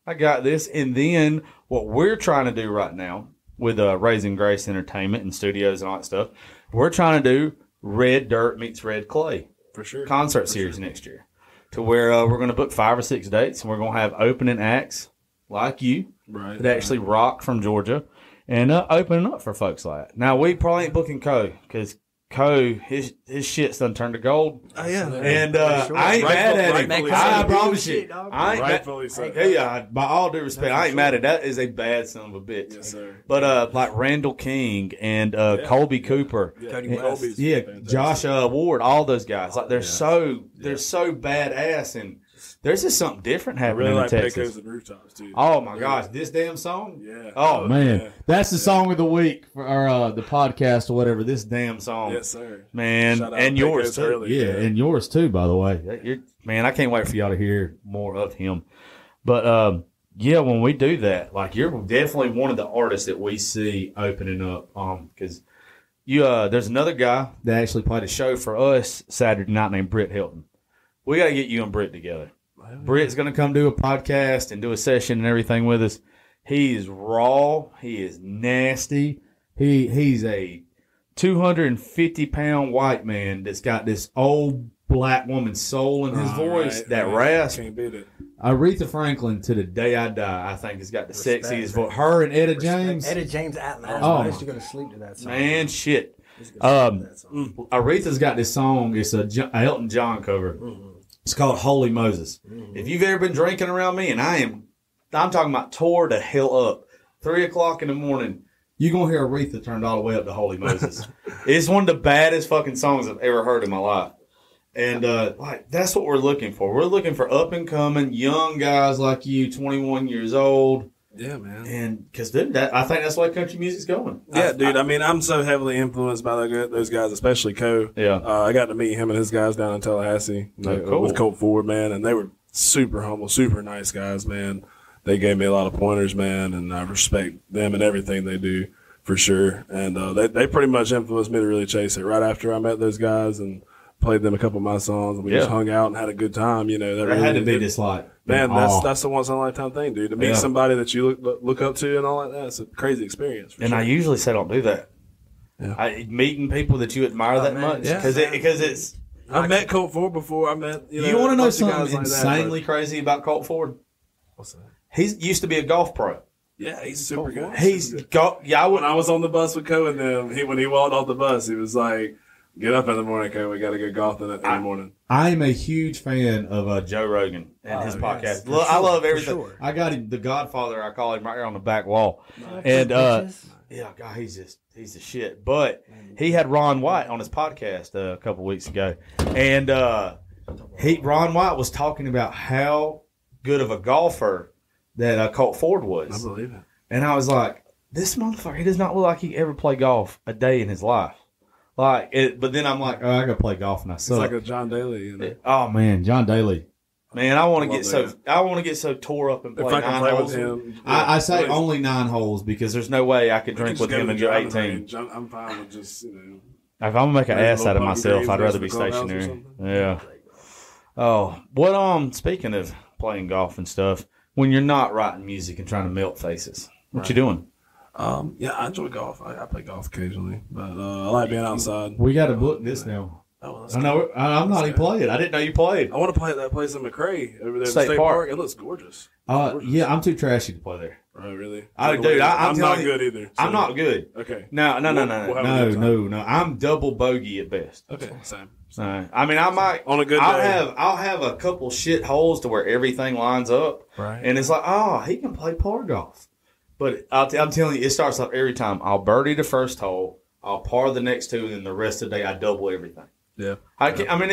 I got this. And then what we're trying to do right now with Raising Grace Entertainment and studios and all that stuff, we're trying to do Red Dirt meets Red Clay For sure. concert series next year, to where we're going to book 5 or 6 dates, and we're going to have opening acts like you Right. that actually rock from Georgia, and opening up for folks like that. Now, we probably ain't booking Co, because Co, his shit's done turned to gold. Oh, yeah. And I ain't mad at him. Rightfully I so. promise you. I ain't Rightfully so. Yeah, by all due respect, I ain't mad at that. Is a bad son of a bitch. Yes, sir. But like Randall King and Colby Cooper, Cody and- West. Colby's yeah, fantastic. Josh Ward, all those guys. Like they're so badass, and there's just something different I happening really like in Texas. Pecos and Rooftops, too. Oh my gosh, this damn song! Yeah. Oh man, yeah. that's the song of the week for the podcast or whatever. This damn song, Yes, sir. man, Shout out and to yours Pecos too. early, Yeah, yeah. and yours too. By the way, man, I can't wait for y'all to hear more of him. But yeah, when we do that, like you're definitely one of the artists that we see opening up. Because there's another guy that actually played a show for us Saturday night named Britt Hilton. We got to get you and Britt together. Britt's going to come do a podcast and do a session and everything with us. He is raw. He is nasty. He's a 250-pound white man that's got this old black woman's soul in his voice, Right, that right. rasp. Can't beat it. Aretha Franklin, to the day I die, I think has got the Respect, sexiest man. voice. Her and Etta James. Etta James at last. Oh, I used to go to sleep to that song. Man, shit. I used to go to sleep to that song. Aretha's got this song. It's a Elton John cover. It's called Holy Moses. If you've ever been drinking around me, and I'm talking about tore the hell up, 3 o'clock in the morning, you're going to hear Aretha turned all the way up to Holy Moses. It's one of the baddest fucking songs I've ever heard in my life. And like that's what we're looking for. We're looking for up and coming young guys like you, 21 years old. Yeah, man. And because I think that's why country music's going. Yeah, dude. I mean, I'm so heavily influenced by those guys, especially Co. Yeah. I got to meet him and his guys down in Tallahassee cool. with Colt Ford, man, and they were super humble, super nice guys, man. They gave me a lot of pointers, man, and I respect them and everything they do for sure. And they pretty much influenced me to really chase it. Right after I met those guys and played them a couple of my songs, and we just hung out and had a good time. You know, That had to be this like Man, awe. that's the once in a lifetime thing, dude. To meet somebody that you look up to and all like that, it's a crazy experience. For And sure. I usually say don't do that. Yeah. Meeting people that you admire that much, yeah. because it's. I've met Colt Ford before. I met You want to know a bunch of something guys like insanely crazy about Colt Ford? What's that? He used to be a golf pro. Yeah, he's super good. He's Super good. I would. When I was on the bus with Co and them, when he walked off the bus, he was like, "Get up in the morning, Co. We got to go golfing in the morning." I'm a huge fan of Joe Rogan and his podcast. yes, I love everything. sure. I got him, the Godfather. I call him right here on the back wall. And yeah, God, he's the shit. But he had Ron White on his podcast a couple weeks ago, and Ron White was talking about how good of a golfer that Colt Ford I was. believe it. And I was like, this motherfucker, he does not look like he ever played golf a day in his life. But then I'm like, oh, I gotta play golf and I It's suck. like a John Daly. You know? Oh man, John Daly. Man, I want to love get so tore up and play If I can 9 play holes. with him, I say really, only 9 holes because there's no way I could we drink can with just him to and the go driving 18. range. I'm fine with just If I'm gonna make an Maybe a ass little out of pumpkin myself, greens I'd rather versus be the clubhouse or stationary. something. Yeah. Oh, what speaking of playing golf and stuff, when you're not writing music and trying to melt faces, what you doing? Yeah, I enjoy golf. I play golf occasionally, but I like being outside. We got to book this now. Oh, that's I know. I'm not even playing. I didn't know you played. I want to play at that place in McRae over there, State State Park. Park. It looks gorgeous. Yeah, I'm too trashy to play there. Oh, really? Oh, dude, I'm I'm not telling you, good either. I'm so- not good. Okay. No. We'll have a good time. No. I'm double bogey at best. Okay, same. I mean, I might On a good I'll day. have a couple shit holes to where everything lines up, Right. and it's like, oh, he can play par golf. But I'm telling you, it starts off every time. I'll birdie the first hole, I'll par the next 2, and then the rest of the day I double everything. Yeah. I mean,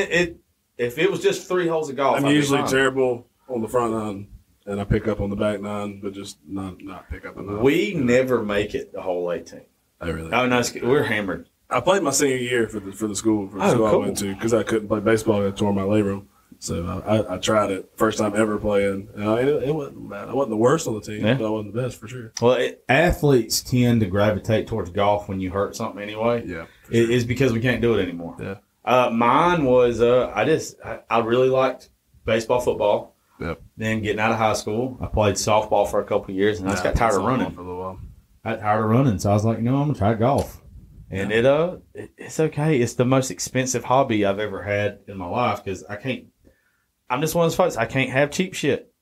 if it was just 3 holes of golf, I'm I'd be usually fine. terrible on the front 9, and I pick up on the back 9, but just not pick up a 9. We never make it the whole 18. I really. Oh no, we're hammered. I played my senior year for the school I cool. went to because I couldn't play baseball. I tore my labrum. So I tried it first time ever playing. And it wasn't bad. I wasn't the worst on the team, but I wasn't the best for sure. Well, athletes tend to gravitate towards golf when you hurt something anyway. Yeah, it's because we can't do it anymore. Yeah. Mine was I really liked baseball, football. Yep. Then getting out of high school, I played softball for a couple of years, and I just got tired of running. For a little while. I got tired of running, so I was like, I'm gonna try golf. And it's okay. It's the most expensive hobby I've ever had in my life because I'm just one of those folks. I can't have cheap shit.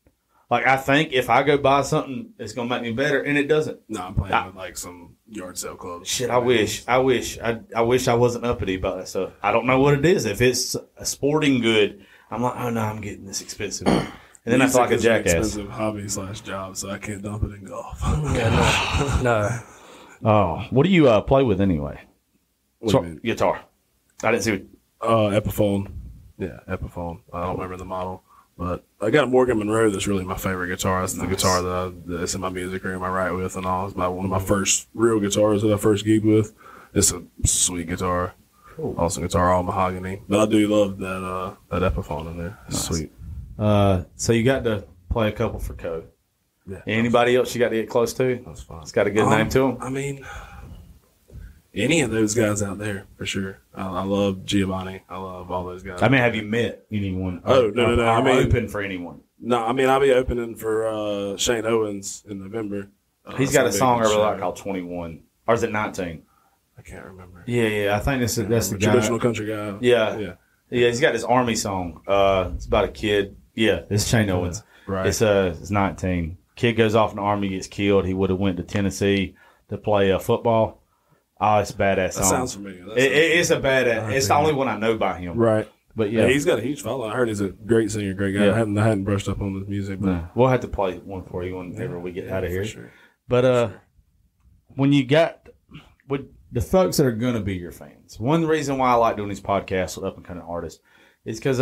Like I think if I go buy something, it's gonna make me better, and it doesn't. No, I'm playing with like some yard sale clubs. Shit, I wish I wasn't uppity about that stuff. I don't know what it is. If it's a sporting good, I'm like, oh no, I'm getting this expensive. And then I feel like a jackass. Expensive hobby / job, so I can't dump it in golf. No. Oh, what do you play with anyway? What do you mean? Guitar. I didn't see Epiphone. Yeah, Epiphone. I don't remember the model, but I got a Morgan Monroe that's really my favorite guitar. That's the guitar that's in my music room I write with and all. It's one of my first real guitars that I first gigged with. It's a sweet guitar. Cool. Awesome guitar, all mahogany. But I do love that Epiphone in there. It's sweet. So you got to play a couple for Code. Yeah. Anybody else you got to get close to? That's fine. It's got a good name to him. I mean, any of those guys out there for sure. I love Giovanni. I love all those guys. I mean, have you met anyone? Oh no! I mean, open for anyone. No, I mean I'll be opening for Shane Owens in November. He's got a song I really like called 21, or is it 19? I can't remember. Yeah. I think that's the guy. Traditional country guy. Yeah. He's got this Army song. It's about a kid. Yeah, it's Shane Owens. Right. It's 19. Kid goes off in the Army, gets killed. He would have went to Tennessee to play football. Oh, it's a badass song. That sounds familiar. It's a badass. It's the only one I know by him. Right. But yeah, he's got a huge following. I heard he's a great singer, great guy. Yeah. I hadn't brushed up on his music, but we'll have to play one for you whenever we get out of here. For sure. But when you got with the folks that are going to be your fans, one reason why I like doing these podcasts with up and coming artists is because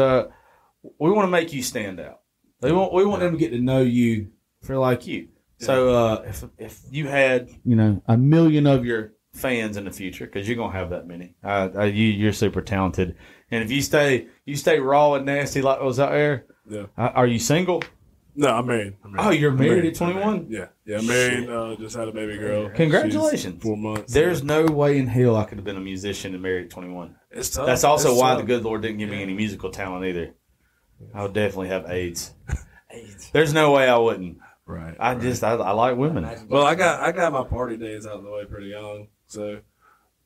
we want to make you stand out. We want them to get to know you for like you. So if you had a million of your fans in the future, because you're gonna have that many, you're super talented, and if you stay raw and nasty like those out there, are you single? No, I'm married. Oh, you're married at 21? Yeah, I'm married. Just had a baby girl. Congratulations. She's 4 months. There's no way in hell I could have been a musician and married at 21. It's tough. That's also why the good Lord didn't give me any musical talent either. I would definitely have AIDS. There's no way I wouldn't. Right. I like women. Well, I got my party days out of the way pretty young, so.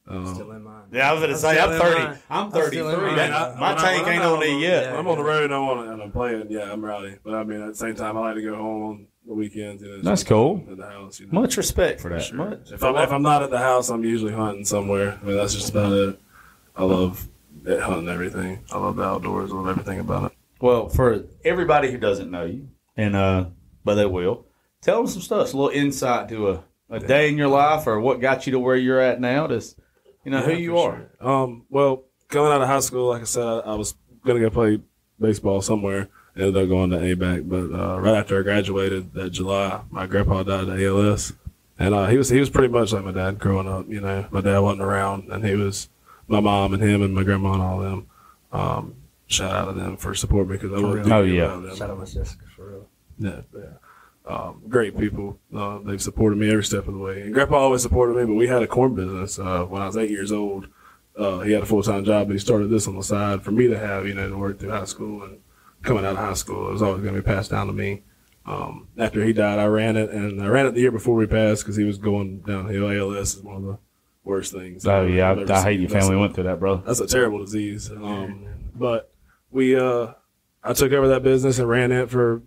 Still in mine. Yeah, I was going to say, I'm 30. I'm 33. My tank ain't on it yet. I'm on the road and I'm playing. Yeah, I'm rowdy. But I mean, at the same time, I like to go home on the weekends. That's cool. At the house, Much respect for that. Sure. If I'm not at the house, I'm usually hunting somewhere. I mean, that's just about it. I love hunting everything. I love the outdoors. I love everything about it. Well, for everybody who doesn't know you, and but they will, tell them some stuff. It's a little insight to a day in your life, or what got you to where you're at now. Just who you are. Sure. Well, coming out of high school, like I said, I was gonna go play baseball somewhere. Ended up going to ABAC, but right after I graduated that July, my grandpa died of ALS, and he was pretty much like my dad growing up. My dad wasn't around, and he was my mom and him and my grandma and all of them. Shout out to them for supporting me because I wouldn't do without them. Shout out to Jessica for real. Yeah. Great people. They've supported me every step of the way. And Grandpa always supported me, but we had a corn business when I was 8 years old. He had a full-time job, but he started this on the side for me to have, to work through high school. And coming out of high school, it was always going to be passed down to me. After he died, I ran it, and I ran it the year before we passed because he was going downhill. ALS is one of the worst things. Oh, yeah. I hate your family went through that, brother. That's a terrible disease. But I took over that business and ran it for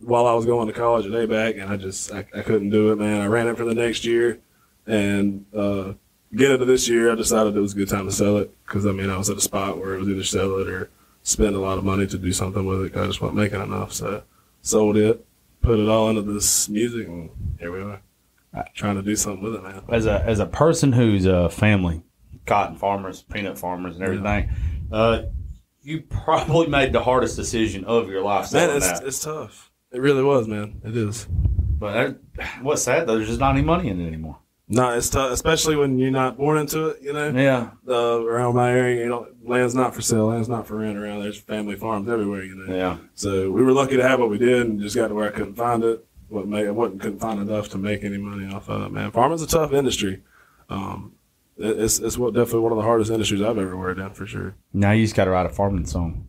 while I was going to college at ABAC, and I couldn't do it, man. I ran it for the next year, and get into this year, I decided it was a good time to sell it because, I was at a spot where it was either sell it or spend a lot of money to do something with it because I just wasn't making enough. So sold it, put it all into this music, and here we are trying to do something with it, man. As a person who's a family, cotton farmers, peanut farmers, and everything, you probably made the hardest decision of your life. Man, it's tough. It really was, man. It is. But what's sad, though, there's just not any money in it anymore. No, it's tough, especially when you're not born into it. Yeah. Around my area, land's not for sale, land's not for rent around. There's family farms everywhere. Yeah. So we were lucky to have what we did, and just got to where I couldn't find it. Couldn't find enough to make any money off of it. Man, farming's a tough industry. It's definitely one of the hardest industries I've ever worked in for sure. Now you just got to write a farming song.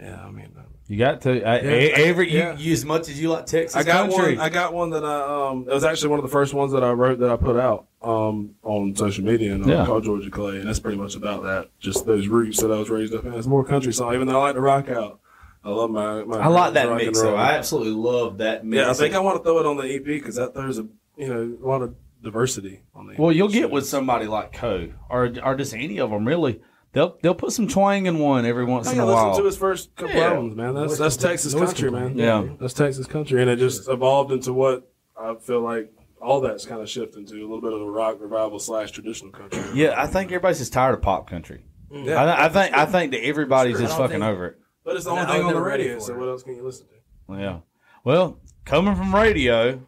Yeah, I mean. You got to you as much as you like Texas country. I got one that it was actually one of the first ones that I wrote that I put out on social media and called Georgia Clay, and that's pretty much about that. Just those roots that I was raised up in. It's more country song, even though I like to rock out. I love my I like that mix. So I absolutely love that mix. Yeah, I think I want to throw it on the EP because that throws a lot of diversity on the EP. Well, you'll get with somebody like Coe or just any of them really. They'll put some twang in one every once in a while. Listen to his first couple albums, man. That's Texas country, man. Yeah, that's Texas country, and it just evolved into what I feel like all that's kind of shifted to a little bit of a rock revival / traditional country. Yeah, I think everybody's just tired of pop country. Yeah. I think that everybody's just fucking over it. But it's the only thing on the radio, so what else can you listen to? Yeah. Well, coming from radio,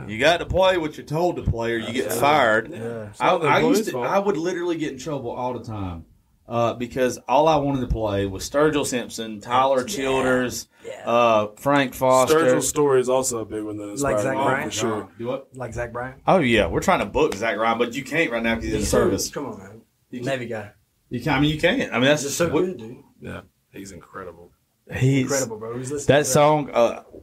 you got to play what you're told to play, or you get fired. Yeah. I would literally get in trouble all the time. Because all I wanted to play was Sturgill Simpson, Tyler Childers, Frank Foster. Sturgill's story is also a big one that inspired Like Zach me, Bryan? for sure. Do what? Like Zach Bryan? Oh, yeah. We're trying to book Zach Ryan, but you can't right now because he's in service. Come on, man. Navy guy. You can't. You can't. I mean, that's Just so good, dude. Yeah, he's incredible. He's Incredible, bro. He's listening that song.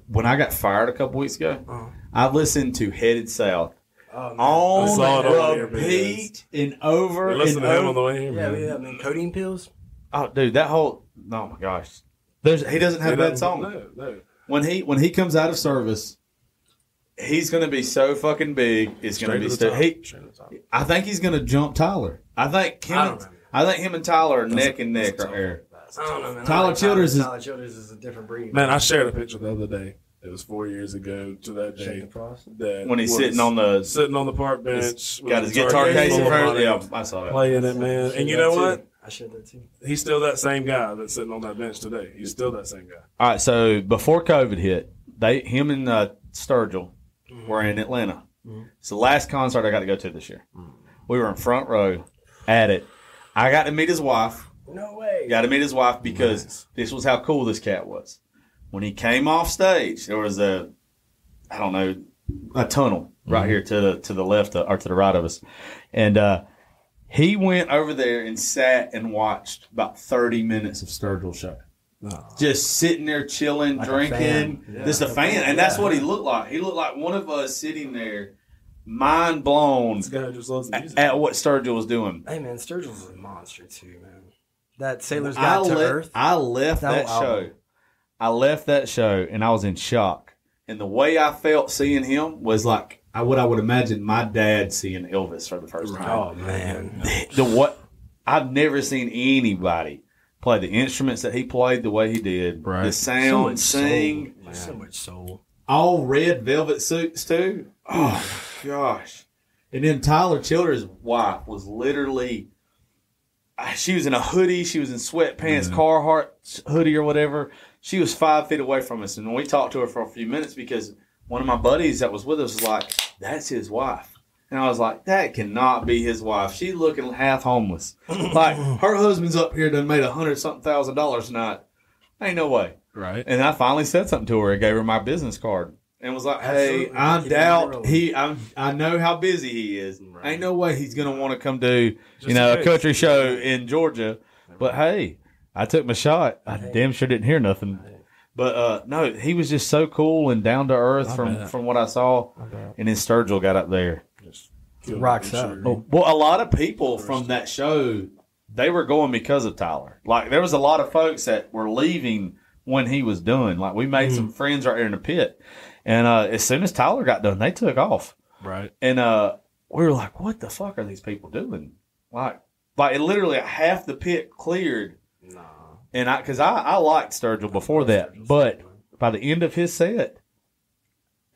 When I got fired a couple weeks ago, I listened to Headed South. On repeat and over and listened to him on over. the way here, man. Yeah, man. Codeine pills. Oh, dude, oh my gosh. He doesn't have a bad song. No. When he comes out of service, he's going to be so fucking big. It's going to be I think he's going to jump Tyler. I think him and Tyler are neck and neck right there. I don't know, man. Tyler Childers is a different breed. Man, I shared a picture the other day. It was 4 years ago to that day. That when he's sitting on the park bench. Got his guitar case in front of him. Yeah, I saw that. Playing it, man. And you know what? I shared that too. He's still that same guy that's sitting on that bench today. He's still that same guy. All right, so before COVID hit, him and Sturgill were in Atlanta. It's the last concert I got to go to this year. We were in front row at it. I got to meet his wife. No way. Got to meet his wife because this was how cool this cat was. When he came off stage, there was a tunnel right here to the left or to the right of us. And he went over there and sat and watched about 30 minutes of Sturgill show. Oh. Just sitting there chilling, like drinking. Just a fan. And that's what he looked like. He looked like one of us sitting there, mind blown this guy just loves the music. At what Sturgill was doing. Hey, man, Sturgill's a monster, too, man. That Sailor's Guide to Earth. I left that show. I left that show, and I was in shock. And the way I felt seeing him was like what I would imagine my dad seeing Elvis for the first time. Oh, man. I've never seen anybody play the instruments that he played the way he did. Right. The sound, sing. So much soul. All red velvet suits, too. Oh, gosh. And then Tyler Childers' wife was literally, she was in a hoodie. She was in sweatpants, Carhartt hoodie or whatever. She was 5 feet away from us. And we talked to her for a few minutes because one of my buddies that was with us was like, that's his wife. And I was like, that cannot be his wife. She's looking half homeless. Like, her husband's up here done made $100,000 tonight. Ain't no way. Right. And I finally said something to her and gave her my business card. And was like, hey, I know how busy he is. Right. Ain't no way he's going to want to come do, a country show in Georgia. But, hey, I took my shot. I damn sure didn't hear nothing. But, no, he was just so cool and down to earth from what I saw. And then Sturgill got up there. Rocks up. Well, a lot of people from that show, they were going because of Tyler. Like, there was a lot of folks that were leaving when he was done. Like, we made some friends right there in the pit. And as soon as Tyler got done, they took off. Right. And we were like, what the fuck are these people doing? Like it literally half the pit cleared. No. And because I liked Sturgill before that. But by the end of his set,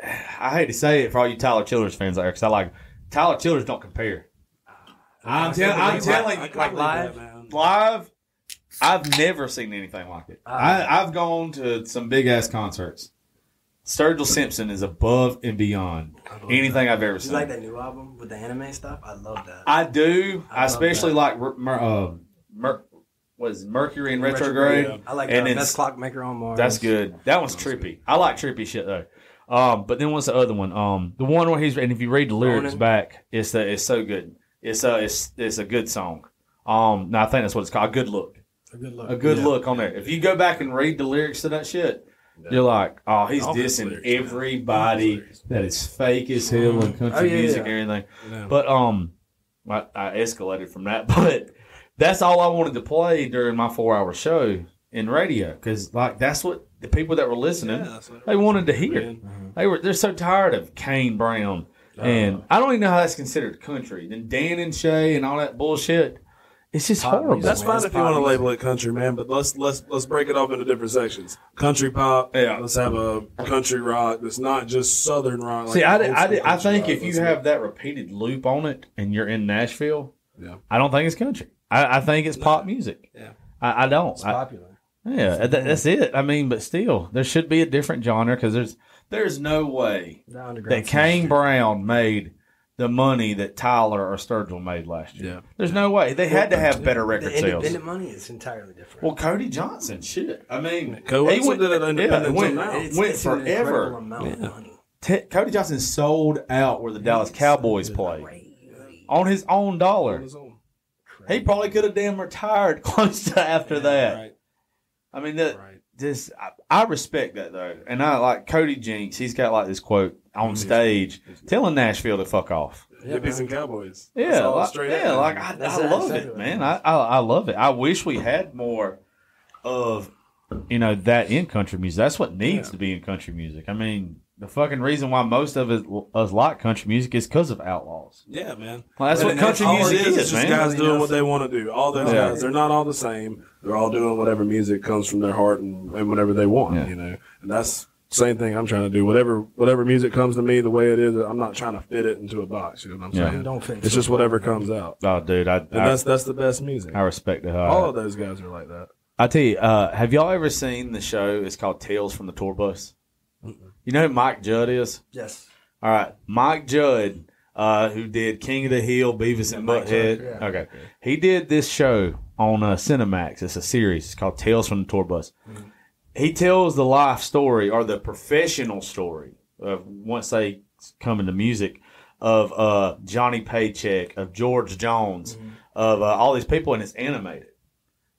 I hate to say it for all you Tyler Childers fans out there, because I like Tyler Childers don't compare. I'm telling you, like live, I've never seen anything like it. I've gone to some big ass concerts. Sturgill Simpson is above and beyond anything I've ever You seen. like that new album with the anime stuff? I love that. I do. I love especially that. like Mercury in Retrograde. I like and Best Clockmaker on Mars. That's good. That one's trippy. I like trippy shit though. But then what's the other one? The one where he's, and if you read the lyrics Ronin. back, it's so good. It's a good song. No, I think that's what it's called. A good look. A good look on there. If you go back and read the lyrics to that shit, you're like, oh, he's dissing everybody that is fake as hell in country music and everything. Yeah. But I escalated from that. But that's all I wanted to play during my 4-hour show in radio, because like that's what the people that were listening they wanted to hear. They're so tired of Kane Brown, and I don't even know how that's considered country. Then Dan and Shay and all that bullshit. It's just horrible. That's fine if you want to label it country, man. But let's break it off into different sections. Country pop. Yeah. Let's have a country rock that's not just southern rock. See, like I think rock. if you have that repeated loop on it and you're in Nashville, Yeah. I don't think it's country. I think it's pop music. Yeah. I don't. It's popular. Yeah, that's it. I mean, but still, there should be a different genre, because there's no way that Kane Brown made the money that Tyler or Sturgill made last year. Yeah. There's no way. They had to have better record The sales. independent money is entirely different. Well, Cody Johnson, shit. I mean, Cody he went, did it independent went now. It's an incredible forever. amount of money. Cody Johnson sold out where the Dallas Cowboys play on his own dollar. He probably could have damn retired close to after that. Right. I mean, I respect that though, and I like Cody Jinks. He's got like this quote on stage telling Nashville to fuck off. Hippies and cowboys. Yeah, That's all I straight love it, man. I love it. I wish we had more of that in country music. That's what needs to be in country music. I mean, the fucking reason why most of us like country music is because of outlaws. Yeah, man. Well, that's what country all music it is. is, It's just man. guys doing what they want to do. All those guys, they're not all the same. They're all doing whatever music comes from their heart and whatever they want, And that's the same thing I'm trying to do. Whatever music comes to me the way it is, I'm not trying to fit it into a box. You know what I'm saying? Don't fit It's just whatever comes out. Oh, dude, And that's the best music. I respect the hell. All of those guys are like that. I tell you, have y'all ever seen the show? It's called Tales from the Tour Bus. You know who Mike Judd is? Yes. All right, Mike Judd, who did King of the Hill, Beavis and Butthead. Okay, he did this show on Cinemax. It's a series. It's called Tales from the Tour Bus. Mm-hmm. He tells the life story, or the professional story, of once they come into music, of Johnny Paycheck, of George Jones, of all these people, and it's animated.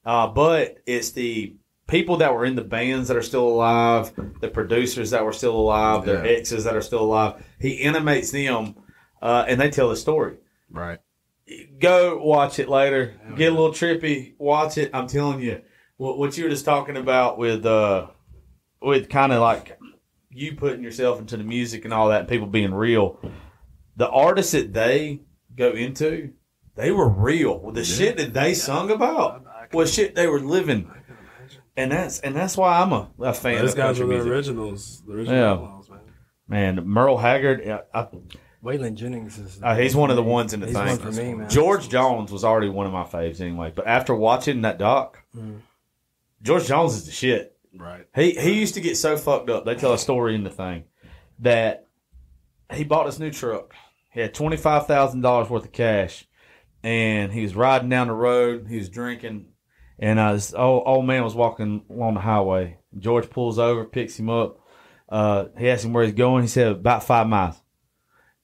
But it's the people that were in the bands that are still alive, the producers that were still alive, their exes that are still alive. He animates them, and they tell the story. Right. Go watch it later. Get a little trippy. Watch it. I'm telling you, what you were just talking about with kind of like you putting yourself into the music and all that, and people being real. The artists that they go into, they were real. The shit that they sung about was shit they were living. And that's why I'm a fan Those of guys country were the music. originals. The original outlaws, man. Man, Merle Haggard, Waylon Jennings is. he's one of the ones in the He's thing. one for me, man. George Jones was already one of my faves anyway. But after watching that doc, George Jones is the shit. Right. He used to get so fucked up. They tell a story in the thing that he bought this new truck. He had $25,000 worth of cash, and he was riding down the road. He was drinking. And this old man was walking along the highway. George pulls over, picks him up. He asked him where he's going. He said, about 5 miles.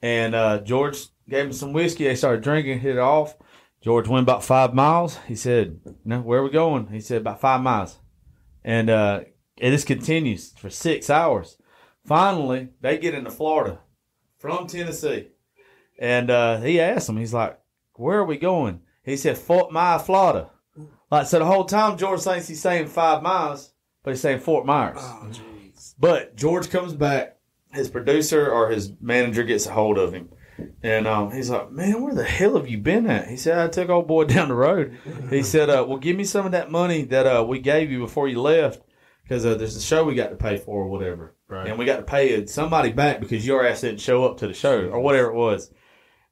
And George gave him some whiskey. They started drinking, hit it off. George went about 5 miles. He said, where are we going? He said, about 5 miles. And this continues for 6 hours. Finally, they get into Florida from Tennessee. And he asked him, he's like, where are we going? He said, Fort Myers, Florida. Like, so the whole time George thinks he's saying 5 miles, but he's saying Fort Myers. Oh, jeez. But George comes back. His producer or his manager gets a hold of him. And he's like, man, where the hell have you been at? He said, I took old boy down the road. He said, well, give me some of that money that we gave you before you left, because there's a show we got to pay for or whatever. Right. And we got to pay somebody back because your ass didn't show up to the show or whatever it was.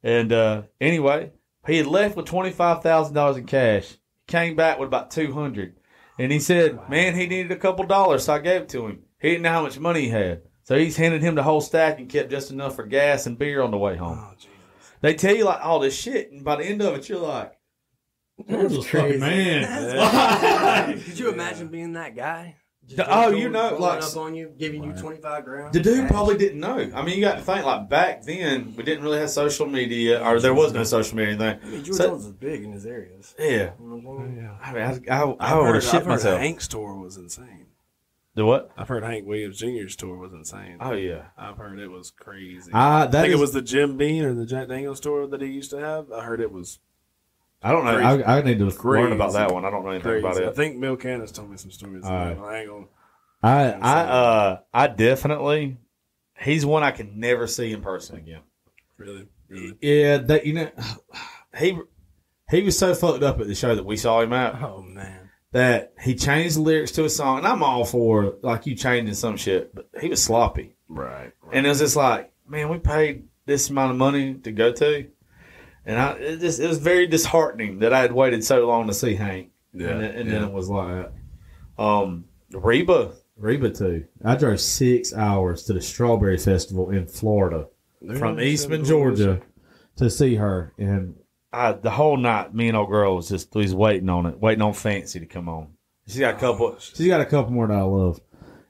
And anyway, he had left with $25,000 in cash. Came back with about $200, and he said, man, he needed a couple dollars, so I gave it to him. He didn't know how much money he had, So he's handed him the whole stack and kept just enough for gas and beer on the way home. Oh, Jesus. They tell you like all this shit, and by the end of it, you're like, "There's a fucking man." Could you imagine being that guy? Rolling up on you, giving you 25 grand. The dude probably didn't know. I mean, you got to think like back then, we didn't really have social media, or there was no social media or anything. I mean, George Jones was big in his areas. Yeah. You know what I'm saying? I mean, I would shit myself. Hank's tour was insane. The what? I've heard Hank Williams Jr.'s tour was insane. Oh yeah, I've heard it was crazy. I think it was the Jim Beam or the Jack Daniels tour that he used to have. I heard it was. I don't know. I need to learn about that one. I don't know anything crazy. about it. I think Mil Cannis told me some stories. Right. I ain't gonna. I definitely. He's one I can never see in person again. Really? Yeah, he was so fucked up at the show that we saw him at. Oh man. That he changed the lyrics to a song, and I'm all for like you changing some shit, but he was sloppy. Right. And it was just like, man, we paid this amount of money to go to, and it was very disheartening that I had waited so long to see Hank. Yeah. And then it was like Reba too. I drove 6 hours to the Strawberry Festival in Florida from Eastman, Georgia, to see her, and the whole night, me and old girl was waiting on Fancy to come on. She's got a couple more that I love.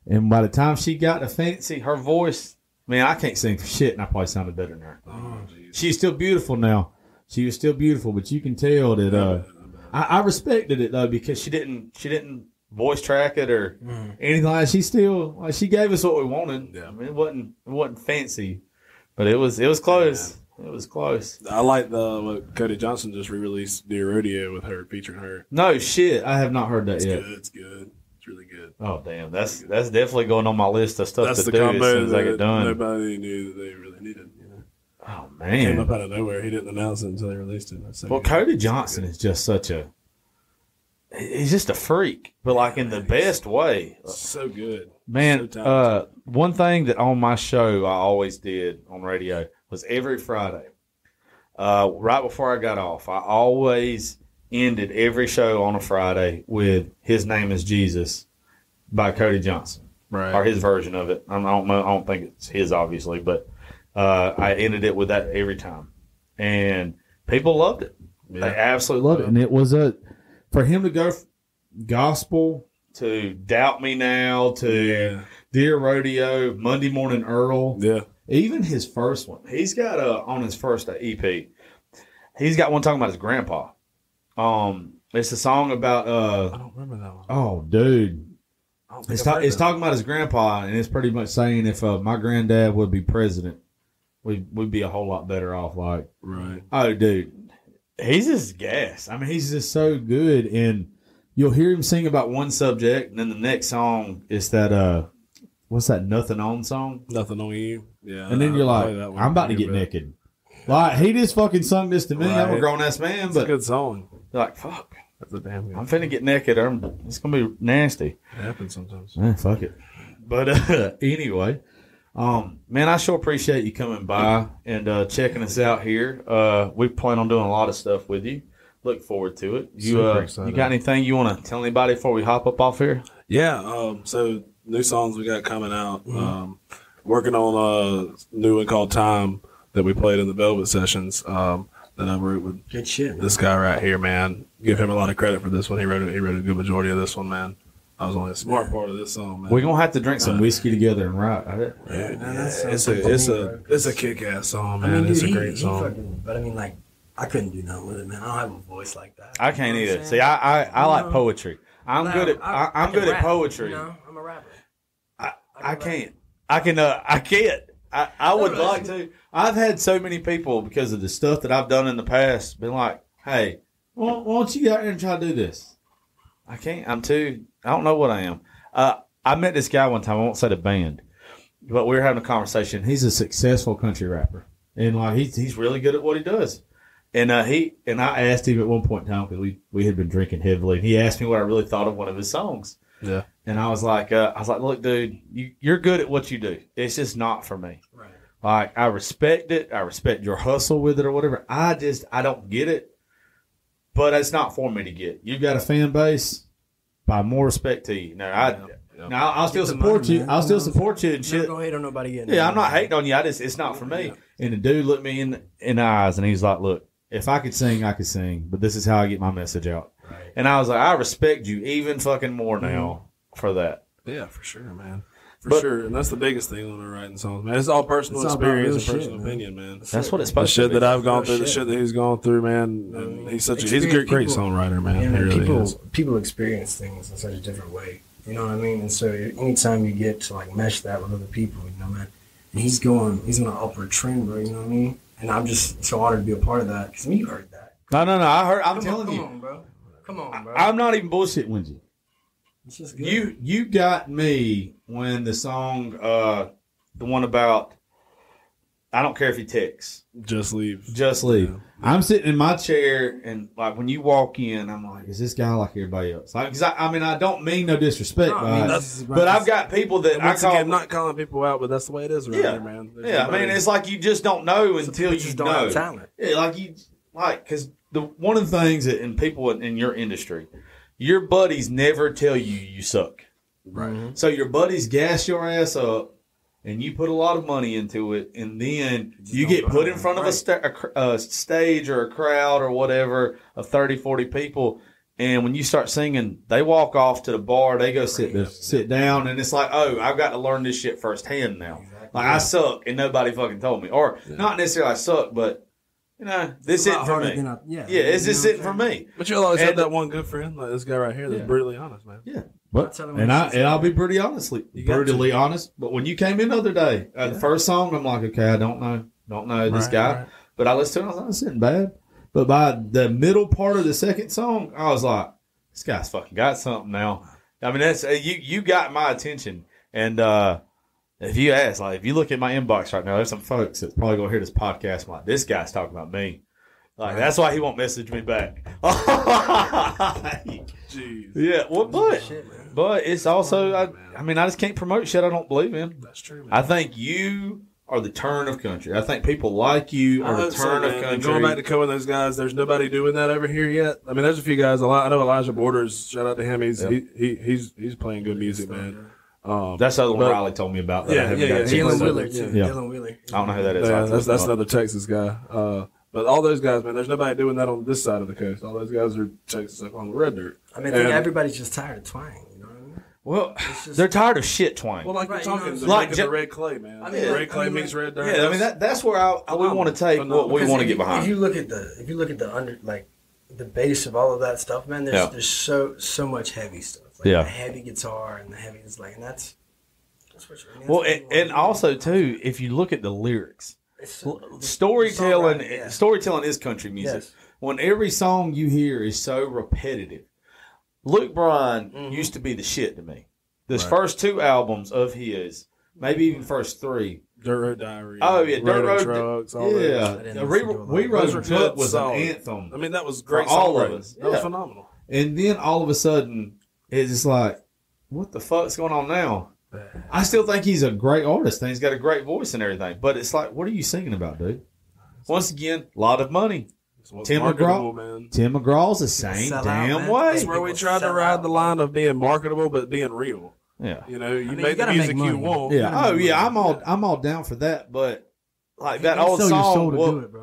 And by the time she got to Fancy, her voice, man, I can't sing for shit, and I probably sounded better than her. Oh, she's still beautiful now. She was still beautiful, but you can tell that I respected it though, because she didn't voice track it or anything like that. She still she gave us what we wanted. Yeah. I mean, it wasn't fancy, but it was close. Yeah. It was close. I like what Cody Johnson just re-released Dear Rodeo with her, featuring her. No shit, I have not heard that yet. It's good. It's really good. Oh damn, that's definitely going on my list of stuff that's to the do combo as soon as I get done. Nobody knew that they really needed. You know? Oh It came man, up out of nowhere. He didn't announce it until they released it. well, Cody Johnson is just he's just a freak, but like in the best way. So good, man. So one thing that on my show I always did on radio was every Friday, right before I got off, I always ended every show on a Friday with "His Name Is Jesus" by Cody Johnson, right? Or his version of it. I don't know. I don't think it's his, obviously, but I ended it with that every time, and people loved it. Yeah. They absolutely loved it, and it was for him to go gospel to "Doubt Me Now" to "Dear Rodeo," "Monday Morning Earl." Yeah. Even his first one, he's got on his first EP, he's got one talking about his grandpa. It's a song about I don't remember that one. Oh, dude, it's talking about his grandpa, and it's pretty much saying if my granddad would be president, we'd be a whole lot better off. Like, right? Oh, dude, he's just gas. I mean, he's just so good, and you'll hear him sing about one subject, and then the next song is that what's that Nothing On song? Nothing On You. Yeah. And then you're like, I'm about to get naked. Like, he just fucking sung this to me. Right. I'm a grown ass man, it's but a good song. You're like, fuck. That's a damn good I'm finna get naked. It's gonna be nasty. It happens sometimes. Fuck it. But anyway, man, I sure appreciate you coming by and checking us out here. We plan on doing a lot of stuff with you. Look forward to it. You got anything you want to tell anybody before we hop up off here? Yeah. So new songs we got coming out. Working on a new one called Time that we played in the Velvet Sessions. That I wrote with good shit, man. This guy right here, man. Give him a lot of credit for this one. He wrote a good majority of this one, man. I was only a smart part of this song, man. We're gonna have to drink some whiskey together and write. It's a kick-ass song, man. I mean, dude, it's a great song. But I mean, like, I couldn't do nothing with it, man. I don't have a voice like that. I can't either. See, I like poetry. I'm good at poetry. You know, I'm a rapper. I can't. I can't. I would like to. I've had so many people, because of the stuff that I've done in the past, been like, hey, why don't you get out there and try to do this? I can't. I don't know what I am. I met this guy one time. I won't say the band, but we were having a conversation. He's a successful country rapper, and like he's really good at what he does. And I asked him at one point in time, because we had been drinking heavily, and he asked me what I really thought of one of his songs. Yeah. And I was like, look, dude, you're good at what you do. It's just not for me. Right. Like, I respect it. I respect your hustle with it or whatever. I don't get it. But it's not for me to get. You've got a fan base. By more respect to you. Now, Now I'll still support you. I'll still support you and shit. Don't hate on nobody getting. Yeah, I'm not hating on you. It's not for me. And the dude looked me in the eyes and he's like, "Look, if I could sing, I could sing, but this is how I get my message out." Right. And I was like, "I respect you even fucking more now for that." Yeah, for sure, man. For sure, and that's the biggest thing when we're writing songs, man. It's all personal experience and personal opinion, man. That's what it's The supposed to be. shit that I've gone through, the shit that he's gone through, man. And he's a great songwriter, man. Yeah, He really is. people experience things in such a different way. You know what I mean? And so anytime you get to like mesh that with other people, you know, man, and he's on an upward trend, bro. You know what I mean? And I'm just so honored to be a part of that because you heard that. No. I'm Come telling you. on, bro. Come on, bro. I'm not even bullshitting with you. It's just good. You got me when the song, the one about, I don't care if he texts. Just leave. Yeah. I'm sitting in my chair and like when you walk in, I'm like, is this guy like everybody else? Like, 'cause I mean, I don't mean no disrespect, but I've got people that Once again, not calling people out, but that's the way it is right there, man. Yeah, I mean, it's like you just don't know until you don't know. have talent. Yeah, because one of the things that in people in your industry, your buddies never tell you suck. Right. So your buddies gas your ass up, and you put a lot of money into it, and then you get put in front of a stage or a crowd or whatever of 30, 40 people, and when you start singing, they walk off to the bar, they go sit down, and it's like, oh, I've got to learn this shit firsthand now. Exactly. Like, I suck, and nobody fucking told me. Or not necessarily I suck, but you know, this isn't for me. It's just sitting for me. But you'll always have that one good friend, like this guy right here, that's brutally honest, man. Yeah. But, I'll be brutally honest. But when you came in the other day, the first song, I'm like, okay, I don't know this guy. Right. But I listened to it, I was like, this isn't bad. But by the middle part of the second song, I was like, this guy's fucking got something now. I mean, that's you got my attention. And if you ask, like, if you look at my inbox right now, there's some folks that's probably gonna hear this podcast like, this guy's talking about me. Like, that's why he won't message me back. Jeez. Yeah, well, but it's also, I mean, I just can't promote shit I don't believe in. That's true, man. I think you are the turn of country. I think people like you are the turn of country. Going back to Co and those guys, there's nobody doing that over here yet. I mean, there's a few guys. I know Elijah Borders. Shout out to him. He's playing good music, man. That's the other one Riley told me about. Dylan Wheeler, too. Dylan Wheeler. I don't know who that is. That's another Texas guy. But all those guys, man, there's nobody doing that on this side of the coast. All those guys are Texas up on the red dirt. I mean, I think everybody's just tired of twang. You know what I mean? Well, they're tired of shit twang. Well, like you're talking, like the red clay, man. I mean, red clay means red dirt. Yeah, I mean that's where we want to take what we want to get behind. If you look at the base of all of that stuff, man, there's so much heavy stuff. Like the heavy guitar and the heavy is like, and that's what and also too, if you look at the lyrics. Storytelling is country music. Yes. When every song you hear is so repetitive. Luke Bryan used to be the shit to me. Those first two albums of his, maybe even first three. Dirt Road Diary. Oh yeah, Dirt Road Trucks. We Rode Truck was an anthem. I mean, that was great for all of us. That was phenomenal. And then all of a sudden, it's just like, what the fuck's going on now? I still think he's a great artist and he's got a great voice and everything. But it's like, what are you singing about, dude? Once again, a lot of money. Tim McGraw's the same damn way. That's where we tried to ride the line of being marketable but being real. Yeah. You know, you make the music you want. Yeah. Oh yeah, I'm all down for that. But like that old song,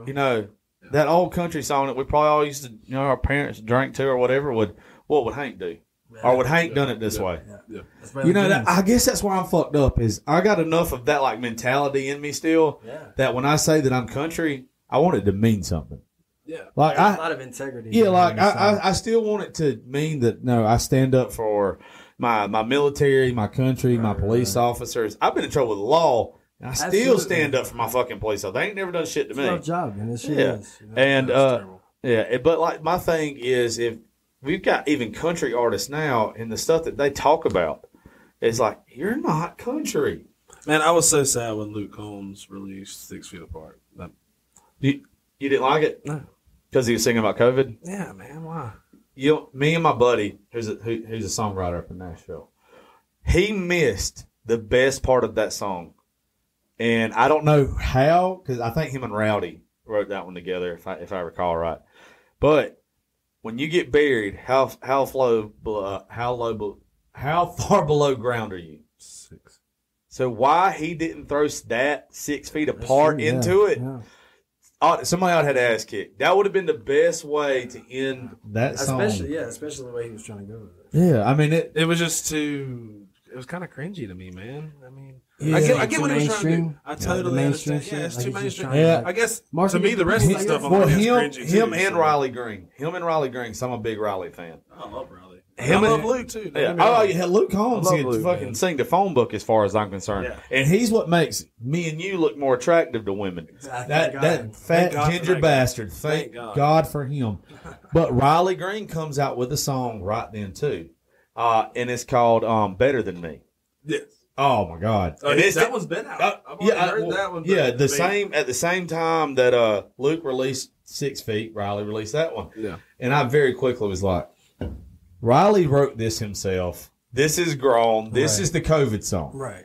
that old country song that we probably all used to, our parents drank to or whatever, what would Hank do? Or would Hank done it this way? Yeah. I guess that's where I'm fucked up is I got enough of that like mentality in me still that when I say that I'm country, I want it to mean something. Yeah. Like a lot of integrity. Yeah, like I still want it to mean that I stand up for my military, my country, my police officers. I've been in trouble with the law. And I still stand up for my fucking police officers. They ain't never done shit to me. It's a tough job, man. This shit is. And but like my thing is if we've got even country artists now, and the stuff that they talk about is like, you're not country. Man, I was so sad when Luke Combs released 6 Feet Apart. You didn't like it? No. Because he was singing about COVID? Yeah, man. Why? Me and my buddy, who's a songwriter up in Nashville, he missed the best part of that song. And I don't know how, because I think him and Rowdy wrote that one together, if I recall right. But when you get buried, how low How far below ground are you? 6. So why he didn't throw that 6 feet apart into it? Yeah. Somebody ought to have had ass kicked. That would have been the best way to end that song. Especially the way he was trying to go with it. Yeah, I mean it was just too. It was kind of cringy to me, man. I mean, yeah, I get what he was trying to do. I totally understand. Yeah, it's too mainstream. Yeah, I guess to me the rest of the stuff on is cringy him and Riley Green. Him and Riley Green. So I'm a big Riley fan. I love Riley. I love Luke too. Yeah. Luke Combs can fucking sing the phone book as far as I'm concerned. Yeah. And he's what makes me and you look more attractive to women. Exactly. That fat ginger bastard. Thank God for him. But Riley Green comes out with a song right then too. And it's called Better Than Me. Yes. Oh my God! That one's been out. I've heard that one. Yeah, at the same time that Luke released 6 Feet, Riley released that one. Yeah, and I very quickly was like, Riley wrote this himself. This is grown. This is the COVID song. Right.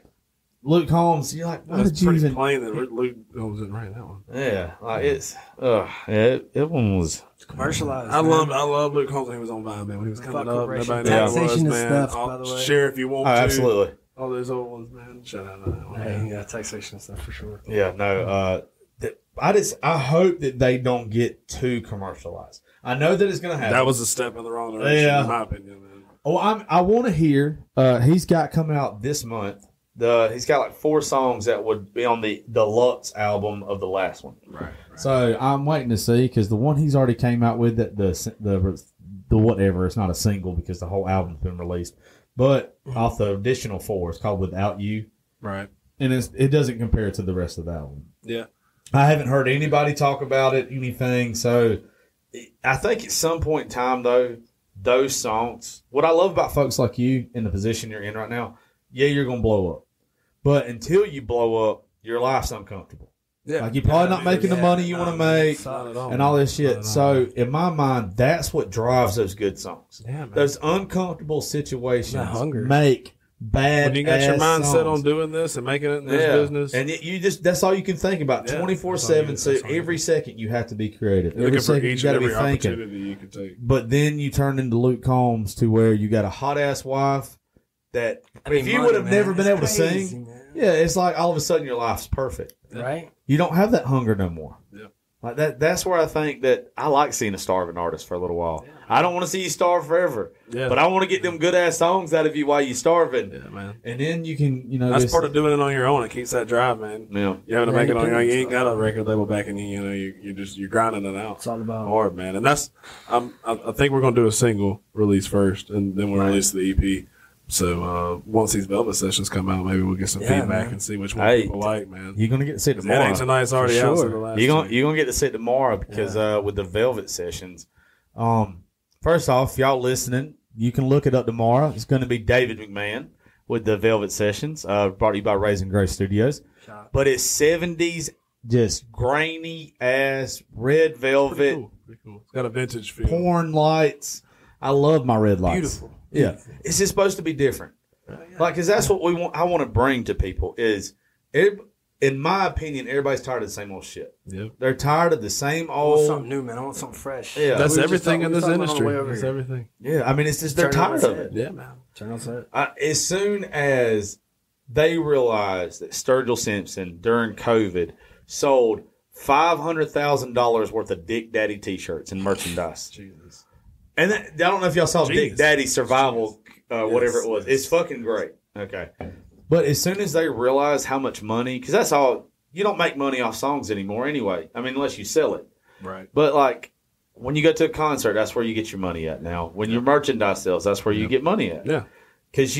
Luke Combs, you're like, why did you even? Plain that Luke wasn't writing that one. Yeah, like it's it one was commercialized. I love Luke Combs when he was on Vine, man. When he was coming up, nobody taxation and stuff. By the way, share if you want to. Absolutely. All those old ones, man. Shout out to that one. Yeah, taxation and stuff for sure. Yeah, no. I hope that they don't get too commercialized. I know that it's going to happen. That was a step in the wrong direction, in my opinion, man. Oh, I want to hear. He's got coming out this month. He's got like 4 songs that would be on the deluxe album of the last one. Right. So I'm waiting to see because the one he's already came out with that the whatever, it's not a single because the whole album's been released. But off the additional 4, it's called Without You. Right. And it doesn't compare to the rest of the album. Yeah. I haven't heard anybody talk about it, anything. So I think at some point in time, though, those songs, what I love about folks like you in the position you're in right now, yeah, you're going to blow up. But until you blow up, your life's uncomfortable. Yeah. Like you're probably not making the money you want to make and all this shit. So in my mind, that's what drives those good songs. Yeah, man. Those uncomfortable situations make bad. When you got your mind set on songs. Doing this and making it in this business, and you just—that's all you can think about 24/7. So every second you have to be creative. Every second you got to be thinking. You can take. But then you turn into Luke Combs to where you got a hot ass wife that if you would have never been able to sing, it's like all of a sudden your life's perfect. Right. You don't have that hunger no more. Yeah. Like that's where I think that I like seeing a starving artist for a little while. Yeah. I don't want to see you starve forever. Yeah. But I want to get them good ass songs out of you while you're starving. Yeah, man. And then you can, that's part of doing it on your own. It keeps that drive, man. Yeah. You having to make it on your own. You ain't got a record label backing you. You're grinding it out. It's all about hard, man. And that's I think we're gonna do a single release first, and then we'll release the EP. So once these Velvet sessions come out, maybe we'll get some feedback and see which one people like, man. You're gonna get to see it tomorrow. That tonight's already out. So you're gonna get to see it tomorrow because with the Velvet sessions. First off, y'all listening, you can look it up tomorrow. It's going to be David McMahon with the Velvet sessions, brought to you by Raising Grace Studios. But it's 70s, just grainy ass red velvet. Pretty cool. It's got a vintage feel. Porn lights. I love my red lights. Beautiful. Yeah, it's just supposed to be different. Like, because that's what we want. I want to bring to people is, in my opinion, everybody's tired of the same old shit. Yep. They're tired of the same I old. want something new, man. I want something fresh. Yeah, that's everything in this industry. That's everything. Yeah, I mean, it's just they're tired of it. Yeah, man. Turn on set. As soon as they realized that Sturgill Simpson during COVID sold $500,000 worth of Dick Daddy T-shirts and merchandise. Jesus. And I don't know if y'all saw Dick Daddy Survival, whatever it was. It's fucking great. Okay. But as soon as they realize how much money, because that's all, you don't make money off songs anymore anyway. I mean, unless you sell it. Right. But like, when you go to a concert, that's where you get your money at now. When your merchandise sells, that's where you get money at. Yeah. Because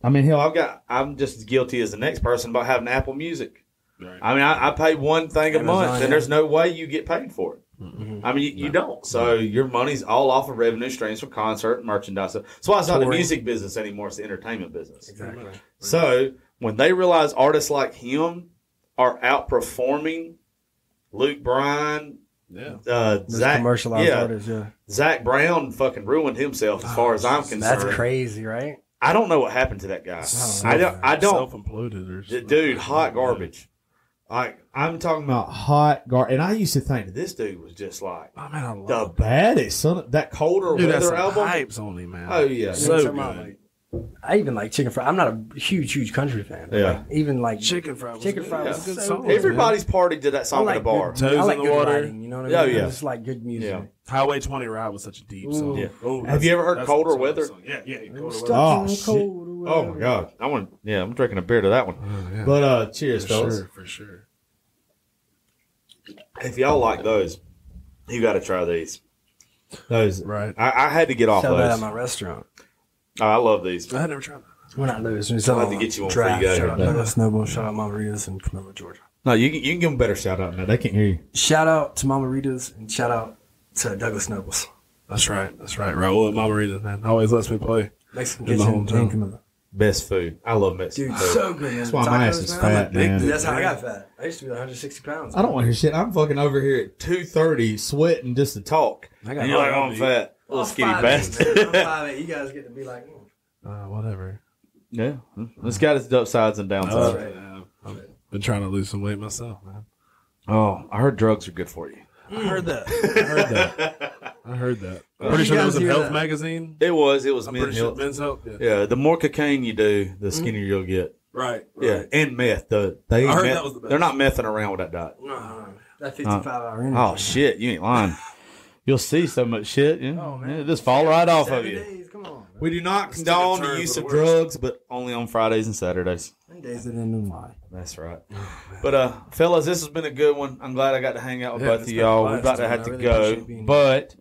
I'm just as guilty as the next person about having Apple Music. Right. I mean, I pay one thing a month, and there's no way you get paid for it. Mm-hmm. I mean, you don't. So your money's all off of revenue streams from concert and merchandise. That's why it's not the music business anymore. It's the entertainment business. Exactly. So when they realize artists like him are outperforming Luke Bryan, Zach, artists, Zach Brown fucking ruined himself as far as I'm concerned. That's crazy, right? I don't know what happened to that guy. I don't. Self-imploded or something. Dude, hot garbage. I'm talking about hot garbage. And I used to think that this dude was just like the baddest. That Colder Weather album. Hypes on him, man. Oh, yeah. So good. I even like chicken fried. I'm not a huge country fan. Yeah. Like, even like Chicken Fried was Chicken good. Fried Yeah, was good so song. good. Everybody's party did that song at a bar. Toes I like in the good water. writing, you know what I mean? Yeah. It's like good music. Yeah. Highway 20 Ride was such a deep song. Yeah. Oh, Have you ever heard that's Colder a song, Weather? song. Yeah. Colder Stuck Weather. Oh, in the shit. cold or Oh whatever. my god, I'm drinking a beer to that one. yeah. But cheers, fellas. For sure. If y'all like those, you got to try these. Those, Right. I had to get off Sell that those. at my restaurant. Oh, I love these. I had never tried that. We're not losing. We sell I'll have to get you one before draft. you go Shout here. out Douglas Noble. Shout out Mama Rita's in Camilla, Georgia. No, you can give them a better shout out now. They can't hear you. Shout out to Mama Rita's and shout out to Douglas Nobles. That's right. Raul at Margarita, man. Always lets me play. Mexican In the kitchen hometown. in Camilla. Best food. I love Mexican Dude, food. so good, man. That's why my ass is fat, man. Dude, that's how I got fat. I used to be 160 pounds. I don't want to hear shit. I'm fucking over here at 2:30 sweating just to talk. I got And you're like, all I'm the- fat. Little skinny 5'8", bastard. man. I'm 5'8". You guys get to be like, Whatever. Yeah. It's got its upsides and downsides. Yeah. I've been trying to lose some weight myself, man. Oh, I heard drugs are good for you. I heard that. I heard that. Pretty you sure that guys was in hear Health that? magazine. It was I'm Men's pretty sure Health. Men's Health. Yeah. Yeah, the more cocaine you do, the skinnier you'll get. Right. Yeah, and meth. They I ain't heard meth- that was the best. They're not messing around with that diet. that 55-hour energy. Oh shit, you ain't lying. You'll see so much shit. Yeah, Oh, man. yeah, just fall right off of 7 you. days, come on. We do not Let's condone take a turn the use for of the worse. drugs, but only on Fridays and Saturdays. 10 days that didn't lie. That's right. But fellas, this has been a good one. I'm glad I got to hang out with Yeah, both it's of been a y'all. We're blast, about to man. have I to really go, appreciate being here. but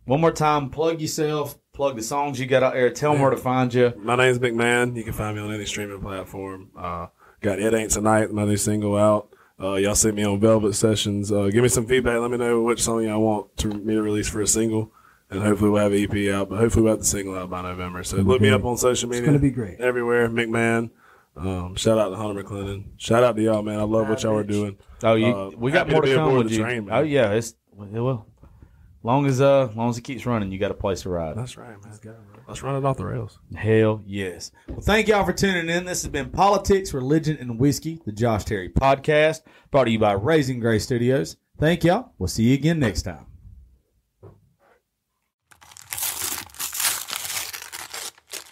one more time, plug yourself, plug the songs you got out there. Tell them where to find you. My name's McMahon. You can find me on any streaming platform. Got It Ain't Tonight, my new single out. Y'all see me on Velvet Sessions. Give me some feedback. Let me know which song y'all want me to release for a single. And hopefully we'll have an EP out. But hopefully we'll have the single out by November. So look me up on social media. gonna be great. Everywhere, McMahon. Shout out to Hunter McClendon. Shout out to y'all, man. I love what y'all are doing. Oh, we got happy more to to be come aboard with the you. train, man. Oh yeah, it will. Long as it keeps running, you got a place to ride. That's right, man. Let's run it off the rails. Hell yes. Well, thank y'all for tuning in. This has been Politics, Religion, and Whiskey, the Josh Terry podcast, brought to you by Raising Grace Studios. Thank y'all. We'll see you again next time.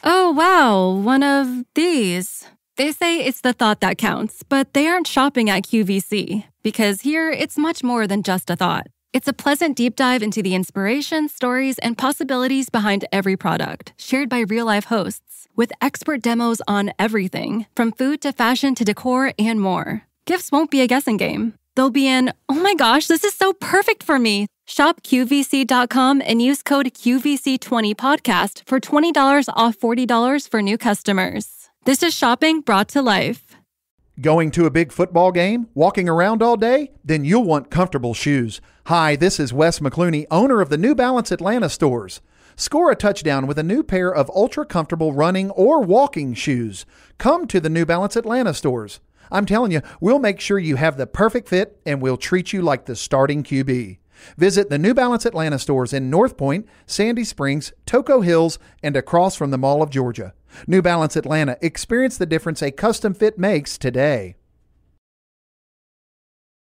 Oh, wow, one of these. They say it's the thought that counts, but they aren't shopping at QVC because here it's much more than just a thought. It's a pleasant deep dive into the inspiration, stories, and possibilities behind every product, shared by real-life hosts, with expert demos on everything, from food to fashion to decor and more. Gifts won't be a guessing game. They'll be in, oh my gosh, this is so perfect for me. Shop QVC.com and use code QVC20podcast for $20 off $40 for new customers. This is shopping brought to life. Going to a big football game? Walking around all day? Then you'll want comfortable shoes. Hi, this is Wes McClooney, owner of the New Balance Atlanta stores. Score a touchdown with a new pair of ultra-comfortable running or walking shoes. Come to the New Balance Atlanta stores. I'm telling you, we'll make sure you have the perfect fit and we'll treat you like the starting QB. Visit the New Balance Atlanta stores in North Point, Sandy Springs, Toco Hills, and across from the Mall of Georgia. New Balance Atlanta. Experience the difference a custom fit makes today.